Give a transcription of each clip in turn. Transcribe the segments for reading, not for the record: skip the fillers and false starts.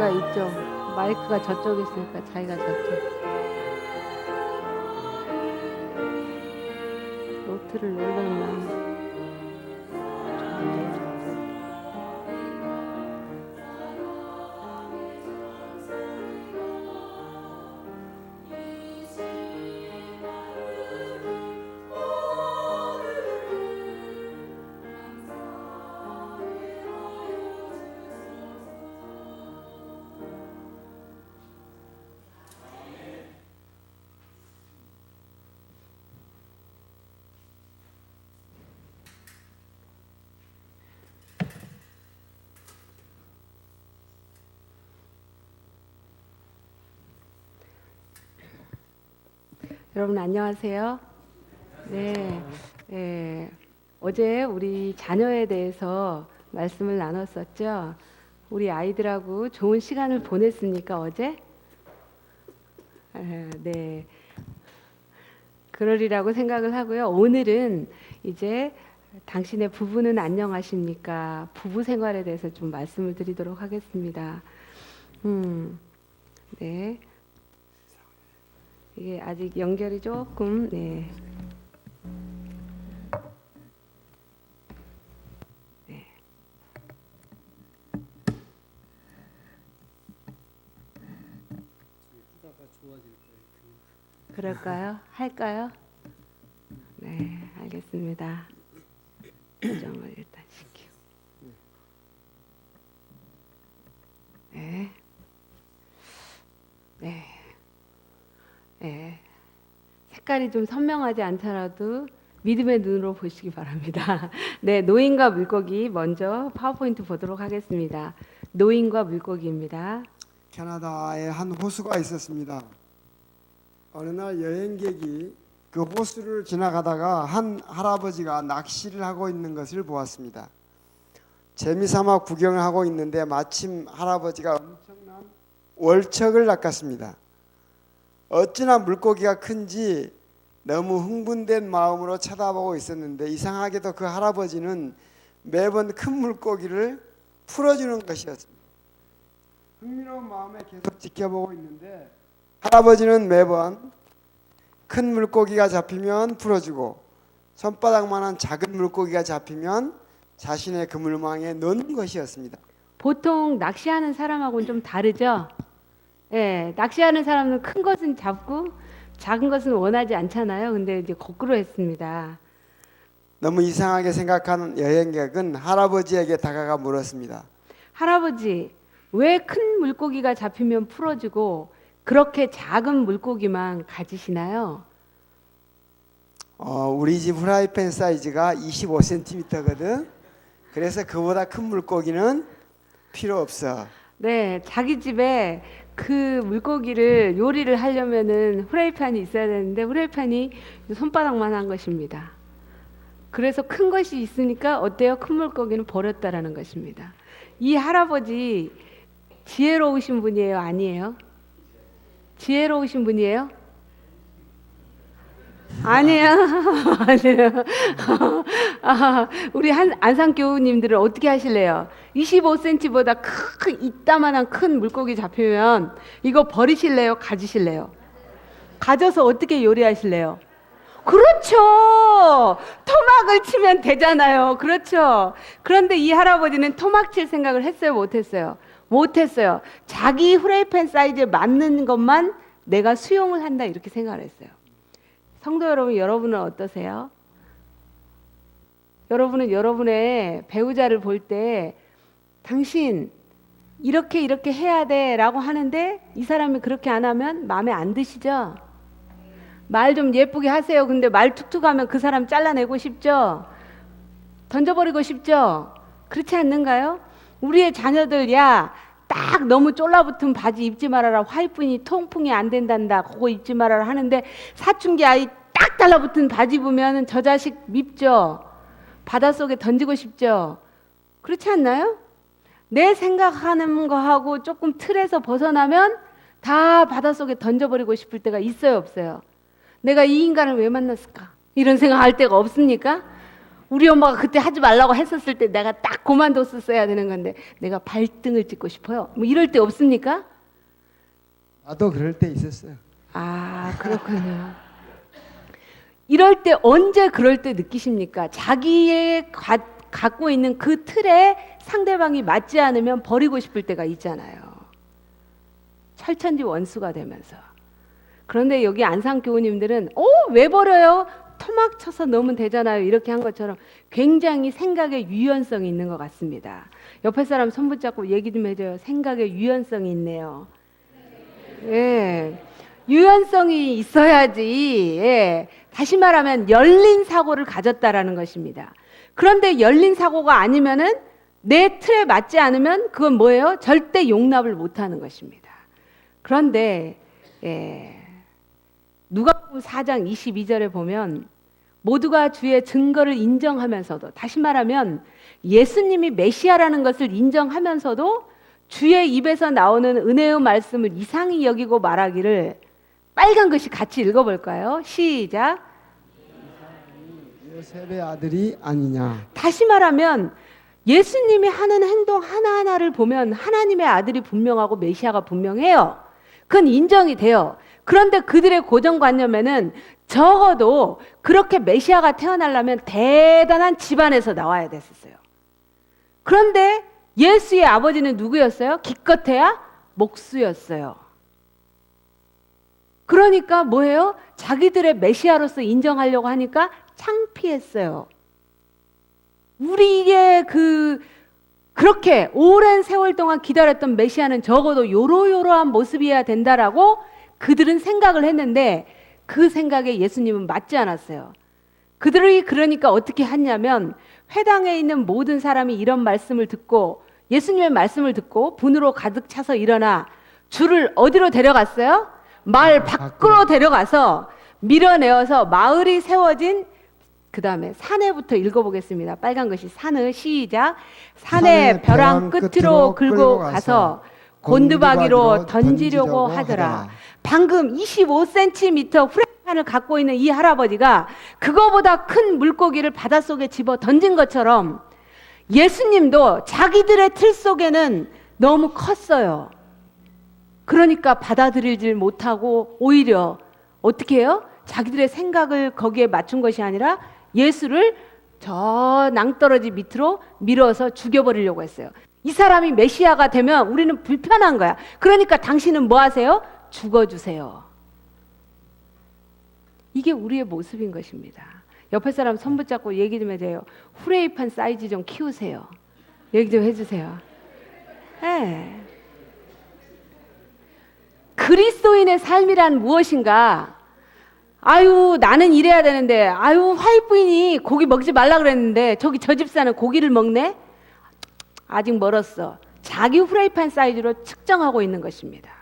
자기가 이쪽, 마이크가 저쪽에 있으니까 자기가 저쪽. 노트를 누르면 여러분 안녕하세요. 네, 어제 우리 자녀에 대해서 말씀을 나눴었죠. 우리 아이들하고 좋은 시간을 보냈습니까 어제? 네, 그러리라고 생각을 하고요. 오늘은 이제 당신의 부부는 안녕하십니까? 부부 생활에 대해서 좀 말씀을 드리도록 하겠습니다. 네. 이게 아직 연결이 조금 네. 그럴까요? 할까요? 네, 알겠습니다. 조정을 일단 시키고. 네. 색깔이 좀 선명하지 않더라도 믿음의 눈으로 보시기 바랍니다. 네, 노인과 물고기 먼저 파워포인트 보도록 하겠습니다. 노인과 물고기입니다. 캐나다에 한 호수가 있었습니다. 어느 날 여행객이 그 호수를 지나가다가 한 할아버지가 낚시를 하고 있는 것을 보았습니다. 재미삼아 구경을 하고 있는데 마침 할아버지가 엄청난 월척을 낚았습니다. 어찌나 물고기가 큰지 너무 흥분된 마음으로 쳐다보고 있었는데 이상하게도 그 할아버지는 매번 큰 물고기를 풀어주는 것이었습니다. 흥미로운 마음에 계속 지켜보고 있는데 할아버지는 매번 큰 물고기가 잡히면 풀어주고 손바닥만한 작은 물고기가 잡히면 자신의 그물망에 넣는 것이었습니다. 보통 낚시하는 사람하고는 좀 다르죠? 예, 낚시하는 사람은 큰 것은 잡고 작은 것은 원하지 않잖아요. 근데 이제 거꾸로 했습니다. 너무 이상하게 생각하는 여행객은 할아버지에게 다가가 물었습니다. 할아버지, 왜 큰 물고기가 잡히면 풀어주고 그렇게 작은 물고기만 가지시나요? 우리 집 프라이팬 사이즈가 25cm거든. 그래서 그보다 큰 물고기는 필요 없어. 네, 자기 집에 그 물고기를 요리를 하려면은 후라이팬이 있어야 되는데 후라이팬이 손바닥만 한 것입니다. 그래서 큰 것이 있으니까 어때요? 큰 물고기는 버렸다라는 것입니다. 이 할아버지 지혜로우신 분이에요? 아니에요? 지혜로우신 분이에요? 아니에요. 아니에요. 우리 안산 교우님들은 어떻게 하실래요? 25cm보다 이따만한 큰 물고기 잡히면 이거 버리실래요? 가지실래요? 가져서 어떻게 요리하실래요? 그렇죠. 토막을 치면 되잖아요. 그렇죠. 그런데 이 할아버지는 토막 칠 생각을 했어요? 못했어요? 못했어요. 자기 후라이팬 사이즈에 맞는 것만 내가 수용을 한다 이렇게 생각을 했어요. 성도 여러분, 여러분은 어떠세요? 여러분은 여러분의 배우자를 볼 때 당신 이렇게 해야 돼 라고 하는데 이 사람이 그렇게 안 하면 마음에 안 드시죠? 말 좀 예쁘게 하세요. 근데 말 툭툭 하면 그 사람 잘라내고 싶죠? 던져버리고 싶죠? 그렇지 않는가요? 우리의 자녀들 딱 너무 쫄라붙은 바지 입지 말아라. 화이트니 통풍이 안 된단다. 그거 입지 말아라 하는데 사춘기 아이 딱 달라붙은 바지 보면 저 자식 밉죠? 바닷속에 던지고 싶죠? 그렇지 않나요? 내 생각하는 거하고 조금 틀에서 벗어나면 다 바닷속에 던져버리고 싶을 때가 있어요 없어요? 내가 이 인간을 왜 만났을까? 이런 생각할 때가 없습니까? 우리 엄마가 그때 하지 말라고 했었을 때 내가 딱 그만뒀었어야 되는 건데 내가 발등을 찍고 싶어요. 뭐 이럴 때 없습니까? 나도 그럴 때 있었어요. 아, 그렇군요. 이럴 때 언제 그럴 때 느끼십니까? 자기의 갖고 있는 그 틀에 상대방이 맞지 않으면 버리고 싶을 때가 있잖아요. 철천지 원수가 되면서. 그런데 여기 안상 교우님들은 왜 버려요? 토막 쳐서 넣으면 되잖아요. 이렇게 한 것처럼 굉장히 생각의 유연성이 있는 것 같습니다. 옆에 사람 손 붙잡고 얘기 좀 해줘요. 생각의 유연성이 있네요. 예, 유연성이 있어야지. 예, 다시 말하면 열린 사고를 가졌다라는 것입니다. 그런데 열린 사고가 아니면은 내 틀에 맞지 않으면 그건 뭐예요? 절대 용납을 못하는 것입니다. 그런데 누가복음 4장 22절에 보면 모두가 주의 증거를 인정하면서도, 다시 말하면 예수님이 메시아라는 것을 인정하면서도 주의 입에서 나오는 은혜의 말씀을 이상히 여기고 말하기를, 빨간 글씨 같이 읽어볼까요? 시작. 요셉의 아들이 아니냐. 다시 말하면 예수님이 하는 행동 하나하나를 보면 하나님의 아들이 분명하고 메시아가 분명해요. 그건 인정이 돼요. 그런데 그들의 고정관념에는 적어도 그렇게 메시아가 태어나려면 대단한 집안에서 나와야 됐었어요. 그런데 예수의 아버지는 누구였어요? 기껏해야 목수였어요. 그러니까 뭐예요? 자기들의 메시아로서 인정하려고 하니까 창피했어요. 우리의 그렇게 오랜 세월 동안 기다렸던 메시아는 적어도 요러요러한 모습이어야 된다라고 그들은 생각을 했는데 그 생각에 예수님은 맞지 않았어요. 그들이 그러니까 어떻게 했냐면 회당에 있는 모든 사람이 이런 말씀을 듣고 예수님의 말씀을 듣고 분으로 가득 차서 일어나 주를 어디로 데려갔어요? 마을 밖으로 데려가서 밀어내어서 마을이 세워진 그 다음에 산에부터 읽어보겠습니다. 빨간 것이 산을 시작. 산의 벼랑 끝으로 긁고 가서 곤두박이로 던지려고 하더라. 방금 25cm 프라이팬을 갖고 있는 이 할아버지가 그거보다 큰 물고기를 바닷속에 집어 던진 것처럼 예수님도 자기들의 틀 속에는 너무 컸어요. 그러니까 받아들이질 못하고 오히려 어떻게 해요? 자기들의 생각을 거기에 맞춘 것이 아니라 예수를 저 낭떠러지 밑으로 밀어서 죽여버리려고 했어요. 이 사람이 메시아가 되면 우리는 불편한 거야. 그러니까 당신은 뭐 하세요? 죽어주세요. 이게 우리의 모습인 것입니다. 옆에 사람 손 붙잡고 얘기 좀 해줘요. 후레이판 사이즈 좀 키우세요. 얘기 좀 해주세요. 네. 그리스도인의 삶이란 무엇인가? 아유, 나는 이래야 되는데, 아유, 화이트부인이 고기 먹지 말라 그랬는데 저기 저 집사는 고기를 먹네? 아직 멀었어. 자기 후라이팬 사이즈로 측정하고 있는 것입니다.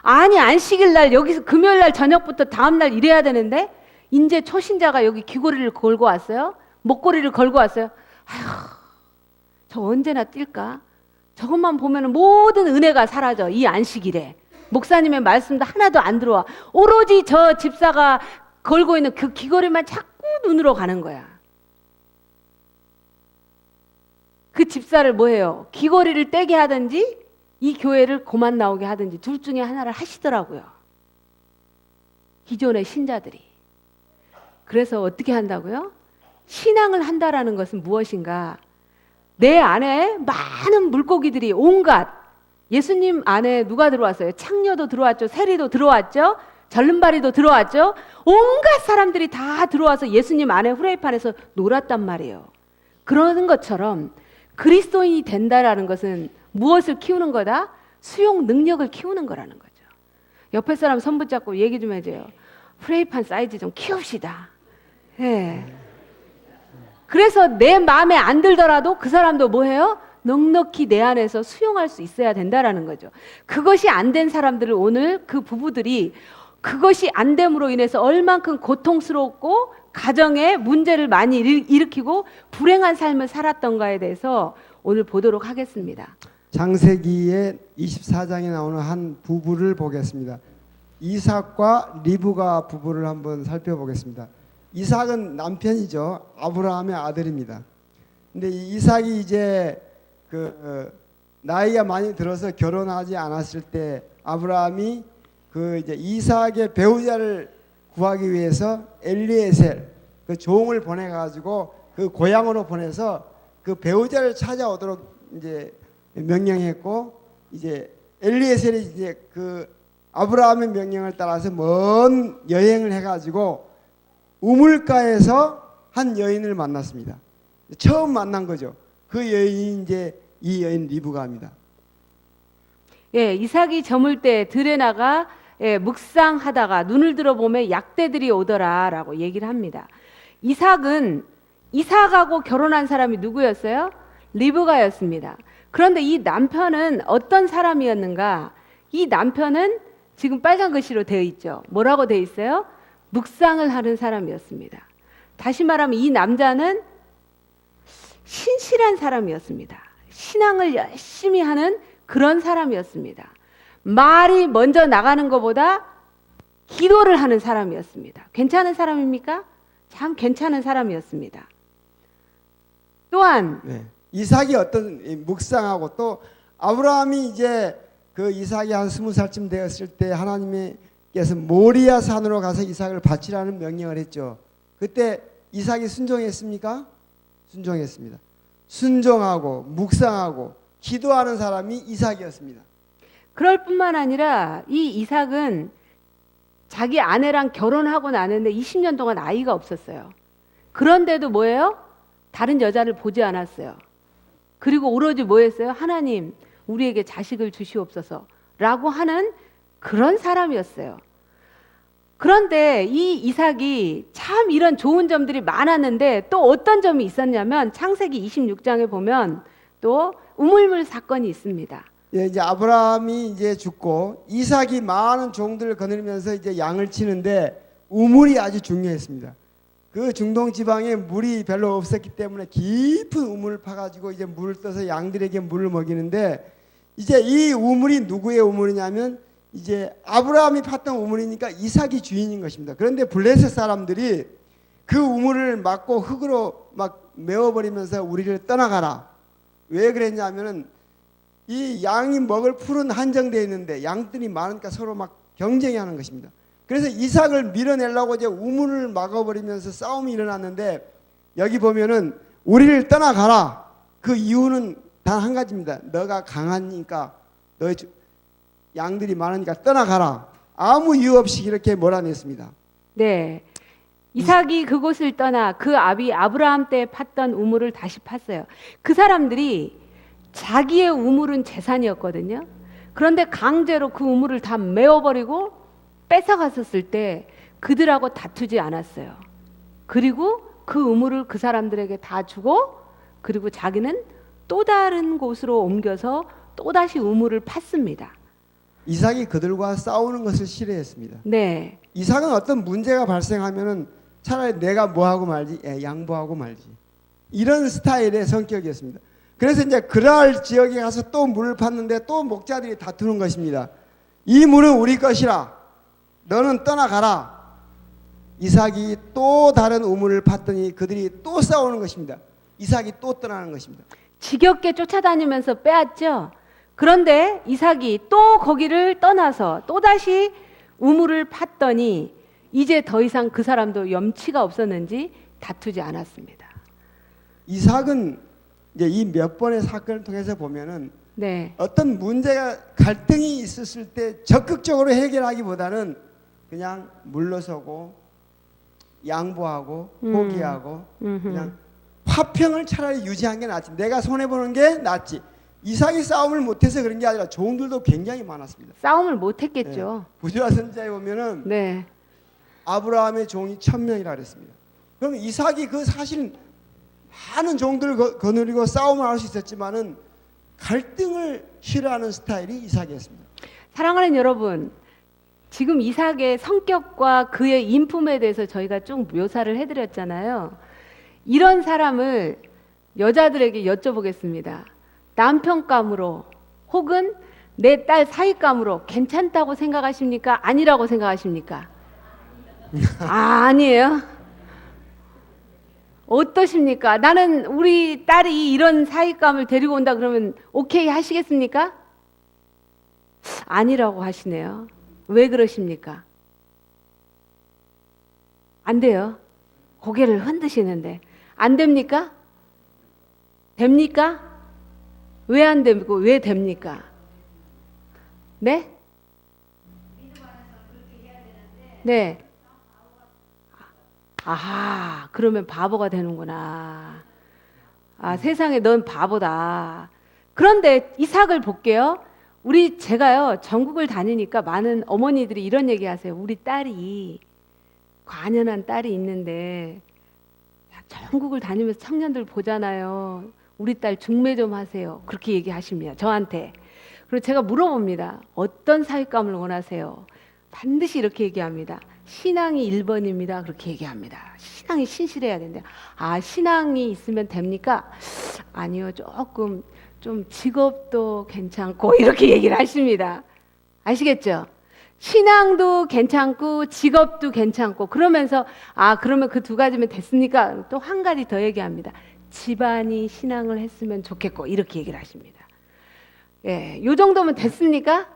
아니, 안식일 날 여기서 금요일 날 저녁부터 다음 날 일해야 되는데 이제 초신자가 여기 귀고리를 걸고 왔어요. 목걸이를 걸고 왔어요. 아휴, 저 언제나 뛸까? 저것만 보면 모든 은혜가 사라져. 이 안식일에 목사님의 말씀도 하나도 안 들어와. 오로지 저 집사가 걸고 있는 그 귀걸이만 자꾸 눈으로 가는 거야. 그 집사를 뭐해요? 귀걸이를 떼게 하든지 이 교회를 고만 나오게 하든지 둘 중에 하나를 하시더라고요. 기존의 신자들이. 그래서 어떻게 한다고요? 신앙을 한다라는 것은 무엇인가? 내 안에 많은 물고기들이 온갖, 예수님 안에 누가 들어왔어요? 창녀도 들어왔죠. 세리도 들어왔죠. 절름발이도 들어왔죠. 온갖 사람들이 다 들어와서 예수님 안에 후라이판에서 놀았단 말이에요. 그러는 것처럼 그리스도인이 된다라는 것은 무엇을 키우는 거다? 수용 능력을 키우는 거라는 거죠. 옆에 사람 손 붙잡고 얘기 좀 해줘요. 프라이팬 사이즈 좀 키웁시다. 예. 그래서 내 마음에 안 들더라도 그 사람도 뭐 해요? 넉넉히 내 안에서 수용할 수 있어야 된다라는 거죠. 그것이 안 된 사람들을 오늘 그 부부들이 그것이 안 됨으로 인해서 얼만큼 고통스럽고 가정에 문제를 많이 일으키고 불행한 삶을 살았던가에 대해서 오늘 보도록 하겠습니다. 창세기의 24장에 나오는 한 부부를 보겠습니다. 이삭과 리브가 부부를 한번 살펴보겠습니다. 이삭은 남편이죠. 아브라함의 아들입니다. 근데 이 이삭이 이제 나이가 많이 들어서 결혼하지 않았을 때 아브라함이 이제 이삭의 배우자를 구하기 위해서 엘리에셀 그 종을 보내 가지고 그 고향으로 보내서 그 배우자를 찾아오도록 이제 명령했고, 이제 엘리에셀이 이제 그 아브라함의 명령을 따라서 먼 여행을 해 가지고 우물가에서 한 여인을 만났습니다. 처음 만난 거죠. 그 여인이 이제 이 여인 리브가입니다. 예, 이삭이 저물 때 들에 나가 묵상하다가 눈을 들어보면 약대들이 오더라라고 얘기를 합니다. 이삭하고 결혼한 사람이 누구였어요? 리브가였습니다. 그런데 이 남편은 어떤 사람이었는가? 이 남편은 지금 빨간 글씨로 되어 있죠. 뭐라고 되어 있어요? 묵상을 하는 사람이었습니다. 다시 말하면 이 남자는 신실한 사람이었습니다. 신앙을 열심히 하는 그런 사람이었습니다. 말이 먼저 나가는 것보다 기도를 하는 사람이었습니다. 괜찮은 사람입니까? 참 괜찮은 사람이었습니다. 또한 이삭이 어떤 묵상하고, 또 아브라함이 이제 그 이삭이 한 20살쯤 되었을 때 하나님께서 모리아 산으로 가서 이삭을 바치라는 명령을 했죠. 그때 이삭이 순종했습니까? 순종했습니다. 순종하고 묵상하고 기도하는 사람이 이삭이었습니다. 그럴 뿐만 아니라 이 이삭은 자기 아내랑 결혼하고 나는데 20년 동안 아이가 없었어요. 그런데도 뭐예요? 다른 여자를 보지 않았어요. 그리고 오로지 뭐 했어요? 하나님, 우리에게 자식을 주시옵소서 라고 하는 그런 사람이었어요. 그런데 이 이삭이 참 이런 좋은 점들이 많았는데 또 어떤 점이 있었냐면 창세기 26장에 보면 또 우물물 사건이 있습니다. 예, 이제 아브라함이 이제 죽고 이삭이 많은 종들을 거느리면서 이제 양을 치는데 우물이 아주 중요했습니다. 그 중동 지방에 물이 별로 없었기 때문에 깊은 우물을 파가지고 이제 물을 떠서 양들에게 물을 먹이는데, 이제 이 우물이 누구의 우물이냐면 이제 아브라함이 팠던 우물이니까 이삭이 주인인 것입니다. 그런데 블레셋 사람들이 그 우물을 막고 흙으로 막 메워버리면서 우리를 떠나가라. 왜 그랬냐면은 이 양이 먹을 풀은 한정되어 있는데 양들이 많으니까 서로 막 경쟁이 하는 것입니다. 그래서 이삭을 밀어내려고 이제 우물을 막아버리면서 싸움이 일어났는데, 여기 보면은 우리를 떠나가라. 그 이유는 단 한 가지입니다. 너가 강하니까, 너의 양들이 많으니까 떠나가라. 아무 이유 없이 이렇게 몰아냈습니다. 네, 이삭이 그곳을 떠나 그 아비 아브라함 때 팠던 우물을 다시 팠어요. 그 사람들이 자기의 우물은 재산이었거든요. 그런데 강제로 그 우물을 다 메워버리고 뺏어갔었을 때 그들하고 다투지 않았어요. 그리고 그 우물을 그 사람들에게 다 주고, 그리고 자기는 또 다른 곳으로 옮겨서 또다시 우물을 팠습니다. 이삭이 그들과 싸우는 것을 싫어했습니다. 네. 이삭은 어떤 문제가 발생하면은 차라리 내가 뭐하고 말지, 양보하고 말지, 이런 스타일의 성격이었습니다. 그래서 이제 그랄 지역에 가서 또 물을 팠는데 또 목자들이 다투는 것입니다. 이 물은 우리 것이라, 너는 떠나가라. 이삭이 또 다른 우물을 팠더니 그들이 또 싸우는 것입니다. 이삭이 또 떠나는 것입니다. 지겹게 쫓아다니면서 빼앗죠. 그런데 이삭이 또 거기를 떠나서 또다시 우물을 팠더니 이제 더 이상 그 사람도 염치가 없었는지 다투지 않았습니다. 이삭은 이제 이 몇 번의 사건을 통해서 보면은 네. 어떤 문제가 갈등이 있었을 때 적극적으로 해결하기보다는 그냥 물러서고 양보하고 포기하고 그냥 화평을 차라리 유지한 게 낫지, 내가 손해보는 게 낫지. 이삭이 싸움을 못해서 그런 게 아니라 종들도 굉장히 많았습니다. 싸움을 못했겠죠. 부지와 선지자에 보면은 네. 아브라함의 종이 1000명이라 그랬습니다. 그럼 이삭이 그 사실 많은 종들을 거느리고 싸움을 할 수 있었지만은 갈등을 싫어하는 스타일이 이삭이었습니다. 사랑하는 여러분, 지금 이삭의 성격과 그의 인품에 대해서 저희가 좀 묘사를 해드렸잖아요. 이런 사람을 여자들에게 여쭤보겠습니다. 남편감으로 혹은 내 딸 사위감으로 괜찮다고 생각하십니까? 아니라고 생각하십니까? 아니에요. 어떠십니까? 나는 우리 딸이 이런 사윗감을 데리고 온다 그러면 오케이 하시겠습니까? 아니라고 하시네요. 왜 그러십니까? 안 돼요. 고개를 흔드시는데 안 됩니까? 됩니까? 왜 안 되고 왜 됩니까? 네? 네. 아하, 그러면 바보가 되는구나. 아, 세상에 넌 바보다. 그런데 이삭을 볼게요. 제가요, 전국을 다니니까 많은 어머니들이 이런 얘기 하세요. 우리 딸이, 관연한 딸이 있는데, 전국을 다니면서 청년들 보잖아요. 우리 딸 중매 좀 하세요. 그렇게 얘기하십니다. 저한테. 그리고 제가 물어봅니다. 어떤 사윗감을 원하세요? 반드시 이렇게 얘기합니다. 신앙이 1번입니다. 그렇게 얘기합니다. 신앙이 신실해야 된대요. 아, 신앙이 있으면 됩니까? 아니요. 조금 좀 직업도 괜찮고 이렇게 얘기를 하십니다. 아시겠죠? 신앙도 괜찮고 직업도 괜찮고 그러면서 그러면 그 두 가지면 됐습니까? 또 한 가지 더 얘기합니다. 집안이 신앙을 했으면 좋겠고 이렇게 얘기를 하십니다. 예, 요 정도면 됐습니까?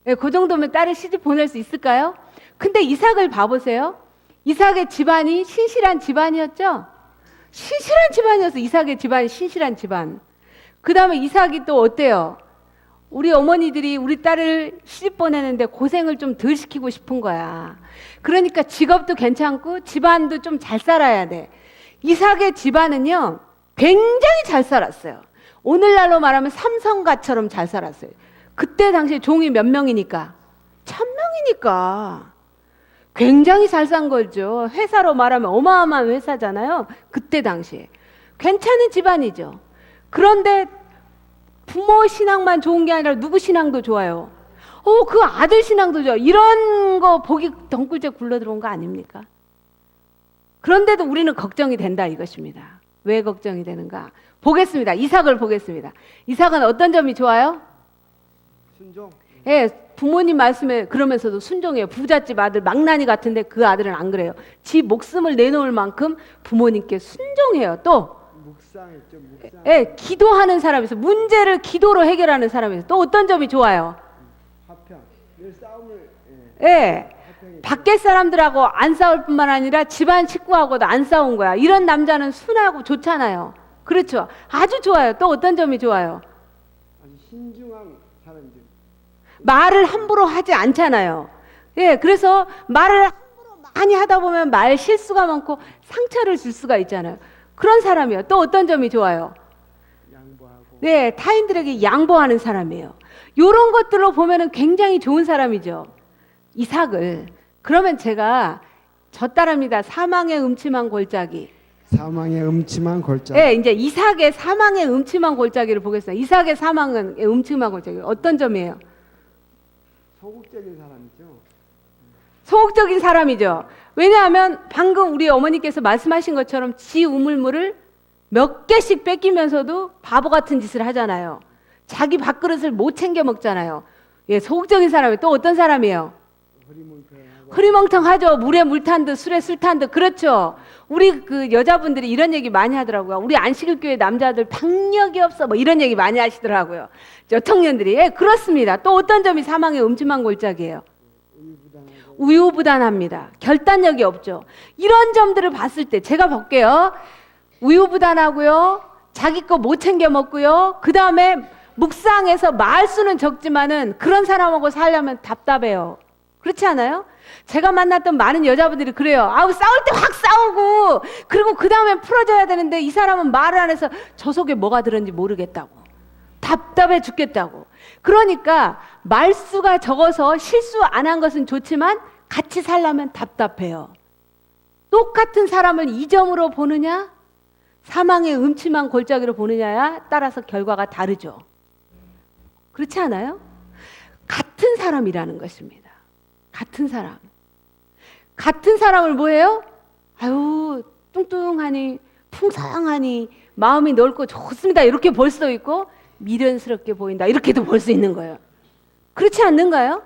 예, 그 정도면 딸을 시집 보낼 수 있을까요? 근데 이삭을 봐보세요. 이삭의 집안이 신실한 집안이었죠? 신실한 집안이었어. 이삭의 집안이 신실한 집안. 그 다음에 이삭이 또 어때요? 우리 어머니들이 우리 딸을 시집 보내는데 고생을 좀 덜 시키고 싶은 거야. 그러니까 직업도 괜찮고 집안도 좀 잘 살아야 돼. 이삭의 집안은요, 굉장히 잘 살았어요. 오늘날로 말하면 삼성가처럼 잘 살았어요. 그때 당시에 종이 몇 명이니까? 1000명이니까. 굉장히 잘 산 거죠. 회사로 말하면 어마어마한 회사잖아요. 그때 당시에. 괜찮은 집안이죠. 그런데 부모 신앙만 좋은 게 아니라 누구 신앙도 좋아요. 그 아들 신앙도 좋아요. 이런 거 보기 덩굴째 굴러 들어온 거 아닙니까? 그런데도 우리는 걱정이 된다 이것입니다. 왜 걱정이 되는가? 보겠습니다. 이삭을 보겠습니다. 이삭은 어떤 점이 좋아요? 순종. 예, 부모님 말씀에 그러면서도 순종해요. 부잣집 아들 망나니 같은데 그 아들은 안 그래요. 지 목숨을 내놓을 만큼 부모님께 순종해요. 또 묵상했죠. 묵상. 예, 기도하는 사람에서 문제를 기도로 해결하는 사람에서 또 어떤 점이 좋아요? 화평. 늘 싸움을. 예. 밖에 사람들하고 안 싸울 뿐만 아니라 집안 식구하고도 안 싸운 거야. 이런 남자는 순하고 좋잖아요. 그렇죠. 아주 좋아요. 또 어떤 점이 좋아요? 아주 신중한 사람들. 말을 함부로 하지 않잖아요. 예, 그래서 말을 함부로 많이 하다 보면 말 실수가 많고 상처를 줄 수가 있잖아요. 그런 사람이요. 또 어떤 점이 좋아요? 양보하고. 네, 타인들에게 양보하는 사람이에요. 이런 것들로 보면은 굉장히 좋은 사람이죠. 이삭을. 그러면 제가 저 따라합니다. 사망의 음침한 골짜기. 사망의 음침한 골짜기. 네, 이제 이삭의 사망의 음침한 골짜기를 보겠습니다. 이삭의 사망은 음침한 골짜기. 어떤 점이에요? 소극적인 사람이죠. 소극적인 사람이죠. 왜냐하면 방금 우리 어머니께서 말씀하신 것처럼 지 우물물을 몇 개씩 뺏기면서도 바보 같은 짓을 하잖아요. 자기 밥그릇을 못 챙겨 먹잖아요. 예, 소극적인 사람이 또 어떤 사람이에요? 흐리멍텅하죠. 물에 물 탄 듯 술에 술 탄 듯. 그렇죠. 우리 그 여자분들이 이런 얘기 많이 하더라고요. 우리 안식일교회 남자들 박력이 없어 뭐 이런 얘기 많이 하시더라고요. 저 청년들이. 예, 그렇습니다. 또 어떤 점이 사망의 음침한 골짜기예요? 우유부단합니다. 결단력이 없죠. 이런 점들을 봤을 때 제가 볼게요. 우유부단하고요. 자기 거 못 챙겨 먹고요. 그 다음에 묵상해서 말수는 적지만은 그런 사람하고 살려면 답답해요. 그렇지 않아요? 제가 만났던 많은 여자분들이 그래요. 싸울 때 확 싸우고 그리고 그 다음에 풀어줘야 되는데 이 사람은 말을 안 해서 저 속에 뭐가 들었는지 모르겠다고. 답답해 죽겠다고. 그러니까 말수가 적어서 실수 안 한 것은 좋지만 같이 살려면 답답해요. 똑같은 사람을 이 점으로 보느냐 사망의 음침한 골짜기로 보느냐에 따라서 결과가 다르죠. 그렇지 않아요? 같은 사람이라는 것입니다. 같은 사람. 같은 사람을 뭐예요? 뚱뚱하니 풍성하니 마음이 넓고 좋습니다. 이렇게 볼 수도 있고 미련스럽게 보인다. 이렇게도 볼 수 있는 거예요. 그렇지 않는가요?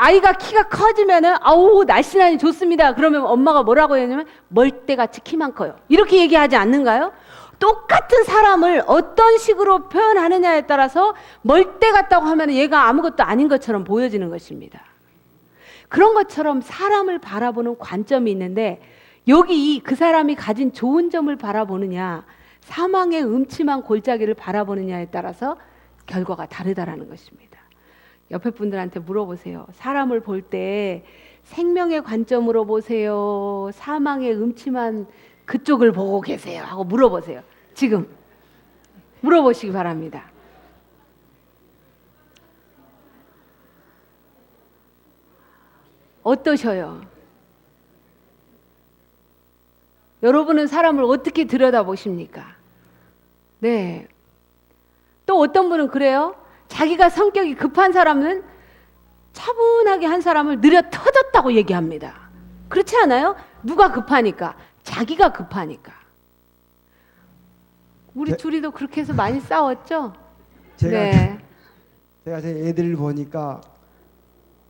아이가 키가 커지면은 아우 날씬하니 좋습니다. 그러면 엄마가 뭐라고 했냐면 멀대같이 키만 커요. 이렇게 얘기하지 않는가요? 똑같은 사람을 어떤 식으로 표현하느냐에 따라서 멀대 같다고 하면 얘가 아무것도 아닌 것처럼 보여지는 것입니다. 그런 것처럼 사람을 바라보는 관점이 있는데 여기 그 사람이 가진 좋은 점을 바라보느냐 사망의 음침한 골짜기를 바라보느냐에 따라서 결과가 다르다라는 것입니다. 옆에 분들한테 물어보세요. 사람을 볼 때 생명의 관점으로 보세요? 사망의 음침한 그쪽을 보고 계세요? 하고 물어보세요. 지금 물어보시기 바랍니다. 어떠셔요? 여러분은 사람을 어떻게 들여다보십니까? 네. 또 어떤 분은 그래요. 자기가 성격이 급한 사람은 차분하게 한 사람을 느려 터졌다고 얘기합니다. 그렇지 않아요? 누가 급하니까? 자기가 급하니까. 우리 둘이도 그렇게 해서 많이 싸웠죠? 제가 제 애들을 보니까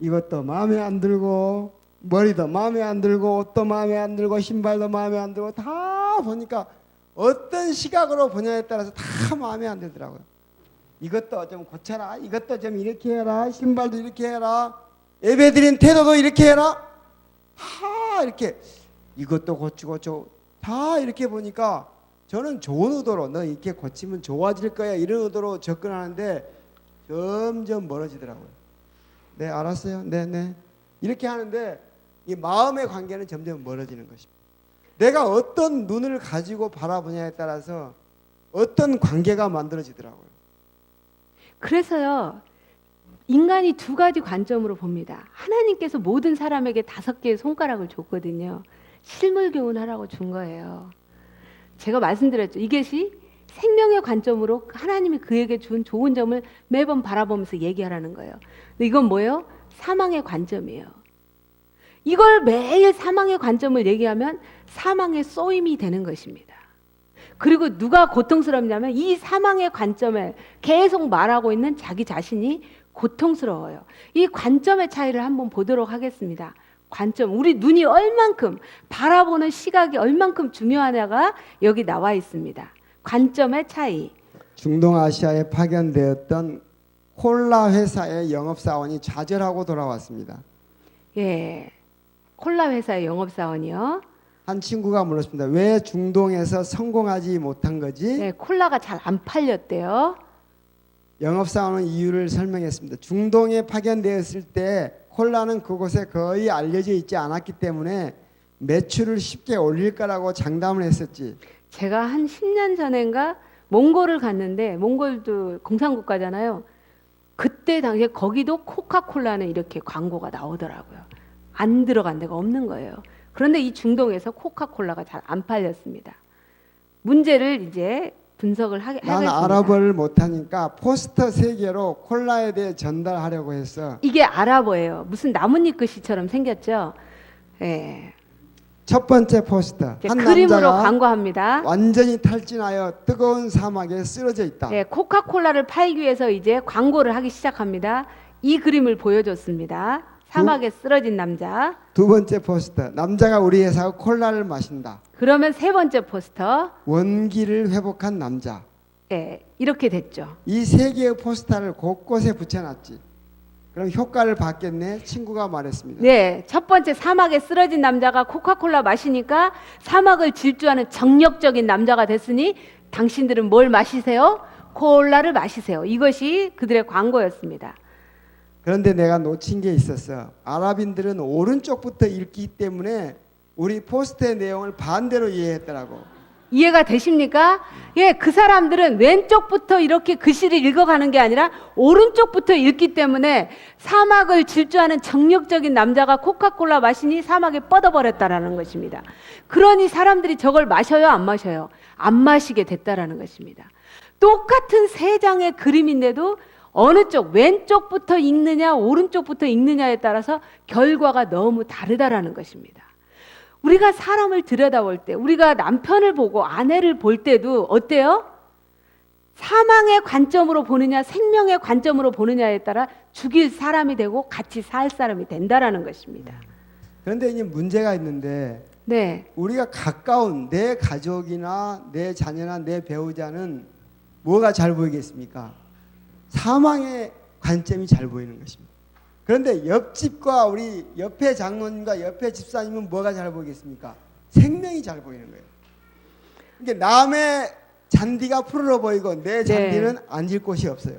이것도 마음에 안 들고 머리도 마음에 안 들고 옷도 마음에 안 들고 신발도 마음에 안 들고 다 보니까 어떤 시각으로 보냐에 따라서 다 마음에 안 들더라고요. 이것도 좀 고쳐라, 이것도 좀 이렇게 해라, 신발도 이렇게 해라, 예배드린 태도도 이렇게 해라, 다 이렇게 이것도 고치고 다 이렇게 보니까 저는 좋은 의도로 너 이렇게 고치면 좋아질 거야 이런 의도로 접근하는데 점점 멀어지더라고요. 네, 알았어요. 네. 이렇게 하는데 이 마음의 관계는 점점 멀어지는 것입니다. 내가 어떤 눈을 가지고 바라보냐에 따라서 어떤 관계가 만들어지더라고요. 그래서요. 인간이 두 가지 관점으로 봅니다. 하나님께서 모든 사람에게 5개의 손가락을 줬거든요. 실물 교훈하라고 준 거예요. 제가 말씀드렸죠. 이것이 생명의 관점으로 하나님이 그에게 준 좋은 점을 매번 바라보면서 얘기하라는 거예요. 근데 이건 뭐예요? 사망의 관점이에요. 이걸 매일 사망의 관점을 얘기하면 사망의 쏘임이 되는 것입니다. 그리고 누가 고통스럽냐면 이 사망의 관점을 계속 말하고 있는 자기 자신이 고통스러워요. 이 관점의 차이를 한번 보도록 하겠습니다. 관점, 우리 눈이 얼만큼 바라보는 시각이 얼만큼 중요하냐가 여기 나와 있습니다. 관점의 차이. 중동아시아에 파견되었던 콜라 회사의 영업사원이 좌절하고 돌아왔습니다. 예, 콜라 회사의 영업사원이요. 한 친구가 물었습니다. 왜 중동에서 성공하지 못한 거지? 네, 콜라가 잘 안 팔렸대요. 영업사원은 이유를 설명했습니다. 중동에 파견되었을 때 콜라는 그곳에 거의 알려져 있지 않았기 때문에 매출을 쉽게 올릴 거라고 장담을 했었지. 제가 한 10년 전인가 몽골을 갔는데 몽골도 공산국가잖아요. 그때 당시에 거기도 코카콜라는 이렇게 광고가 나오더라고요. 안 들어간 데가 없는 거예요. 그런데 이 중동에서 코카콜라가 잘 안 팔렸습니다. 문제를 이제 분석을 난 하겠습니다. 아랍어를 못하니까 포스터 3개로 콜라에 대해 전달하려고 했어. 이게 아랍어예요. 무슨 나뭇잎 글씨처럼 생겼죠. 예. 첫 번째 포스터. 한 그림으로 남자가 광고합니다. 완전히 탈진하여 뜨거운 사막에 쓰러져 있다. 예, 코카콜라를 팔기 위해서 이제 광고를 하기 시작합니다. 이 그림을 보여줬습니다. 사막에 쓰러진 남자. 두 번째 포스터. 남자가 우리 회사가 콜라를 마신다. 그러면 세 번째 포스터. 원기를 회복한 남자. 예, 이렇게 됐죠. 이 3개의 포스터를 곳곳에 붙여놨지. 그럼 효과를 받겠네? 친구가 말했습니다. 네, 첫 번째 사막에 쓰러진 남자가 코카콜라 마시니까 사막을 질주하는 정력적인 남자가 됐으니 당신들은 뭘 마시세요? 콜라를 마시세요. 이것이 그들의 광고였습니다. 그런데 내가 놓친 게 있었어. 아랍인들은 오른쪽부터 읽기 때문에 우리 포스터의 내용을 반대로 이해했더라고. 이해가 되십니까? 예, 그 사람들은 왼쪽부터 이렇게 글씨를 읽어가는 게 아니라 오른쪽부터 읽기 때문에 사막을 질주하는 정력적인 남자가 코카콜라 마시니 사막에 뻗어버렸다라는 것입니다. 그러니 사람들이 저걸 마셔요, 안 마셔요? 안 마시게 됐다라는 것입니다. 똑같은 3장의 그림인데도 어느 쪽, 왼쪽부터 읽느냐, 오른쪽부터 읽느냐에 따라서 결과가 너무 다르다라는 것입니다. 우리가 사람을 들여다볼 때, 우리가 남편을 보고 아내를 볼 때도 어때요? 사망의 관점으로 보느냐 생명의 관점으로 보느냐에 따라 죽일 사람이 되고 같이 살 사람이 된다라는 것입니다. 그런데 이제 문제가 있는데 네. 우리가 가까운 내 가족이나 내 자녀나 내 배우자는 뭐가 잘 보이겠습니까? 사망의 관점이 잘 보이는 것입니다. 그런데 옆집과 우리 옆에 장로님과 옆에 집사님은 뭐가 잘 보이겠습니까? 생명이 잘 보이는 거예요. 그러니까 남의 잔디가 푸르러 보이고 내 잔디는 앉을 곳이 없어요.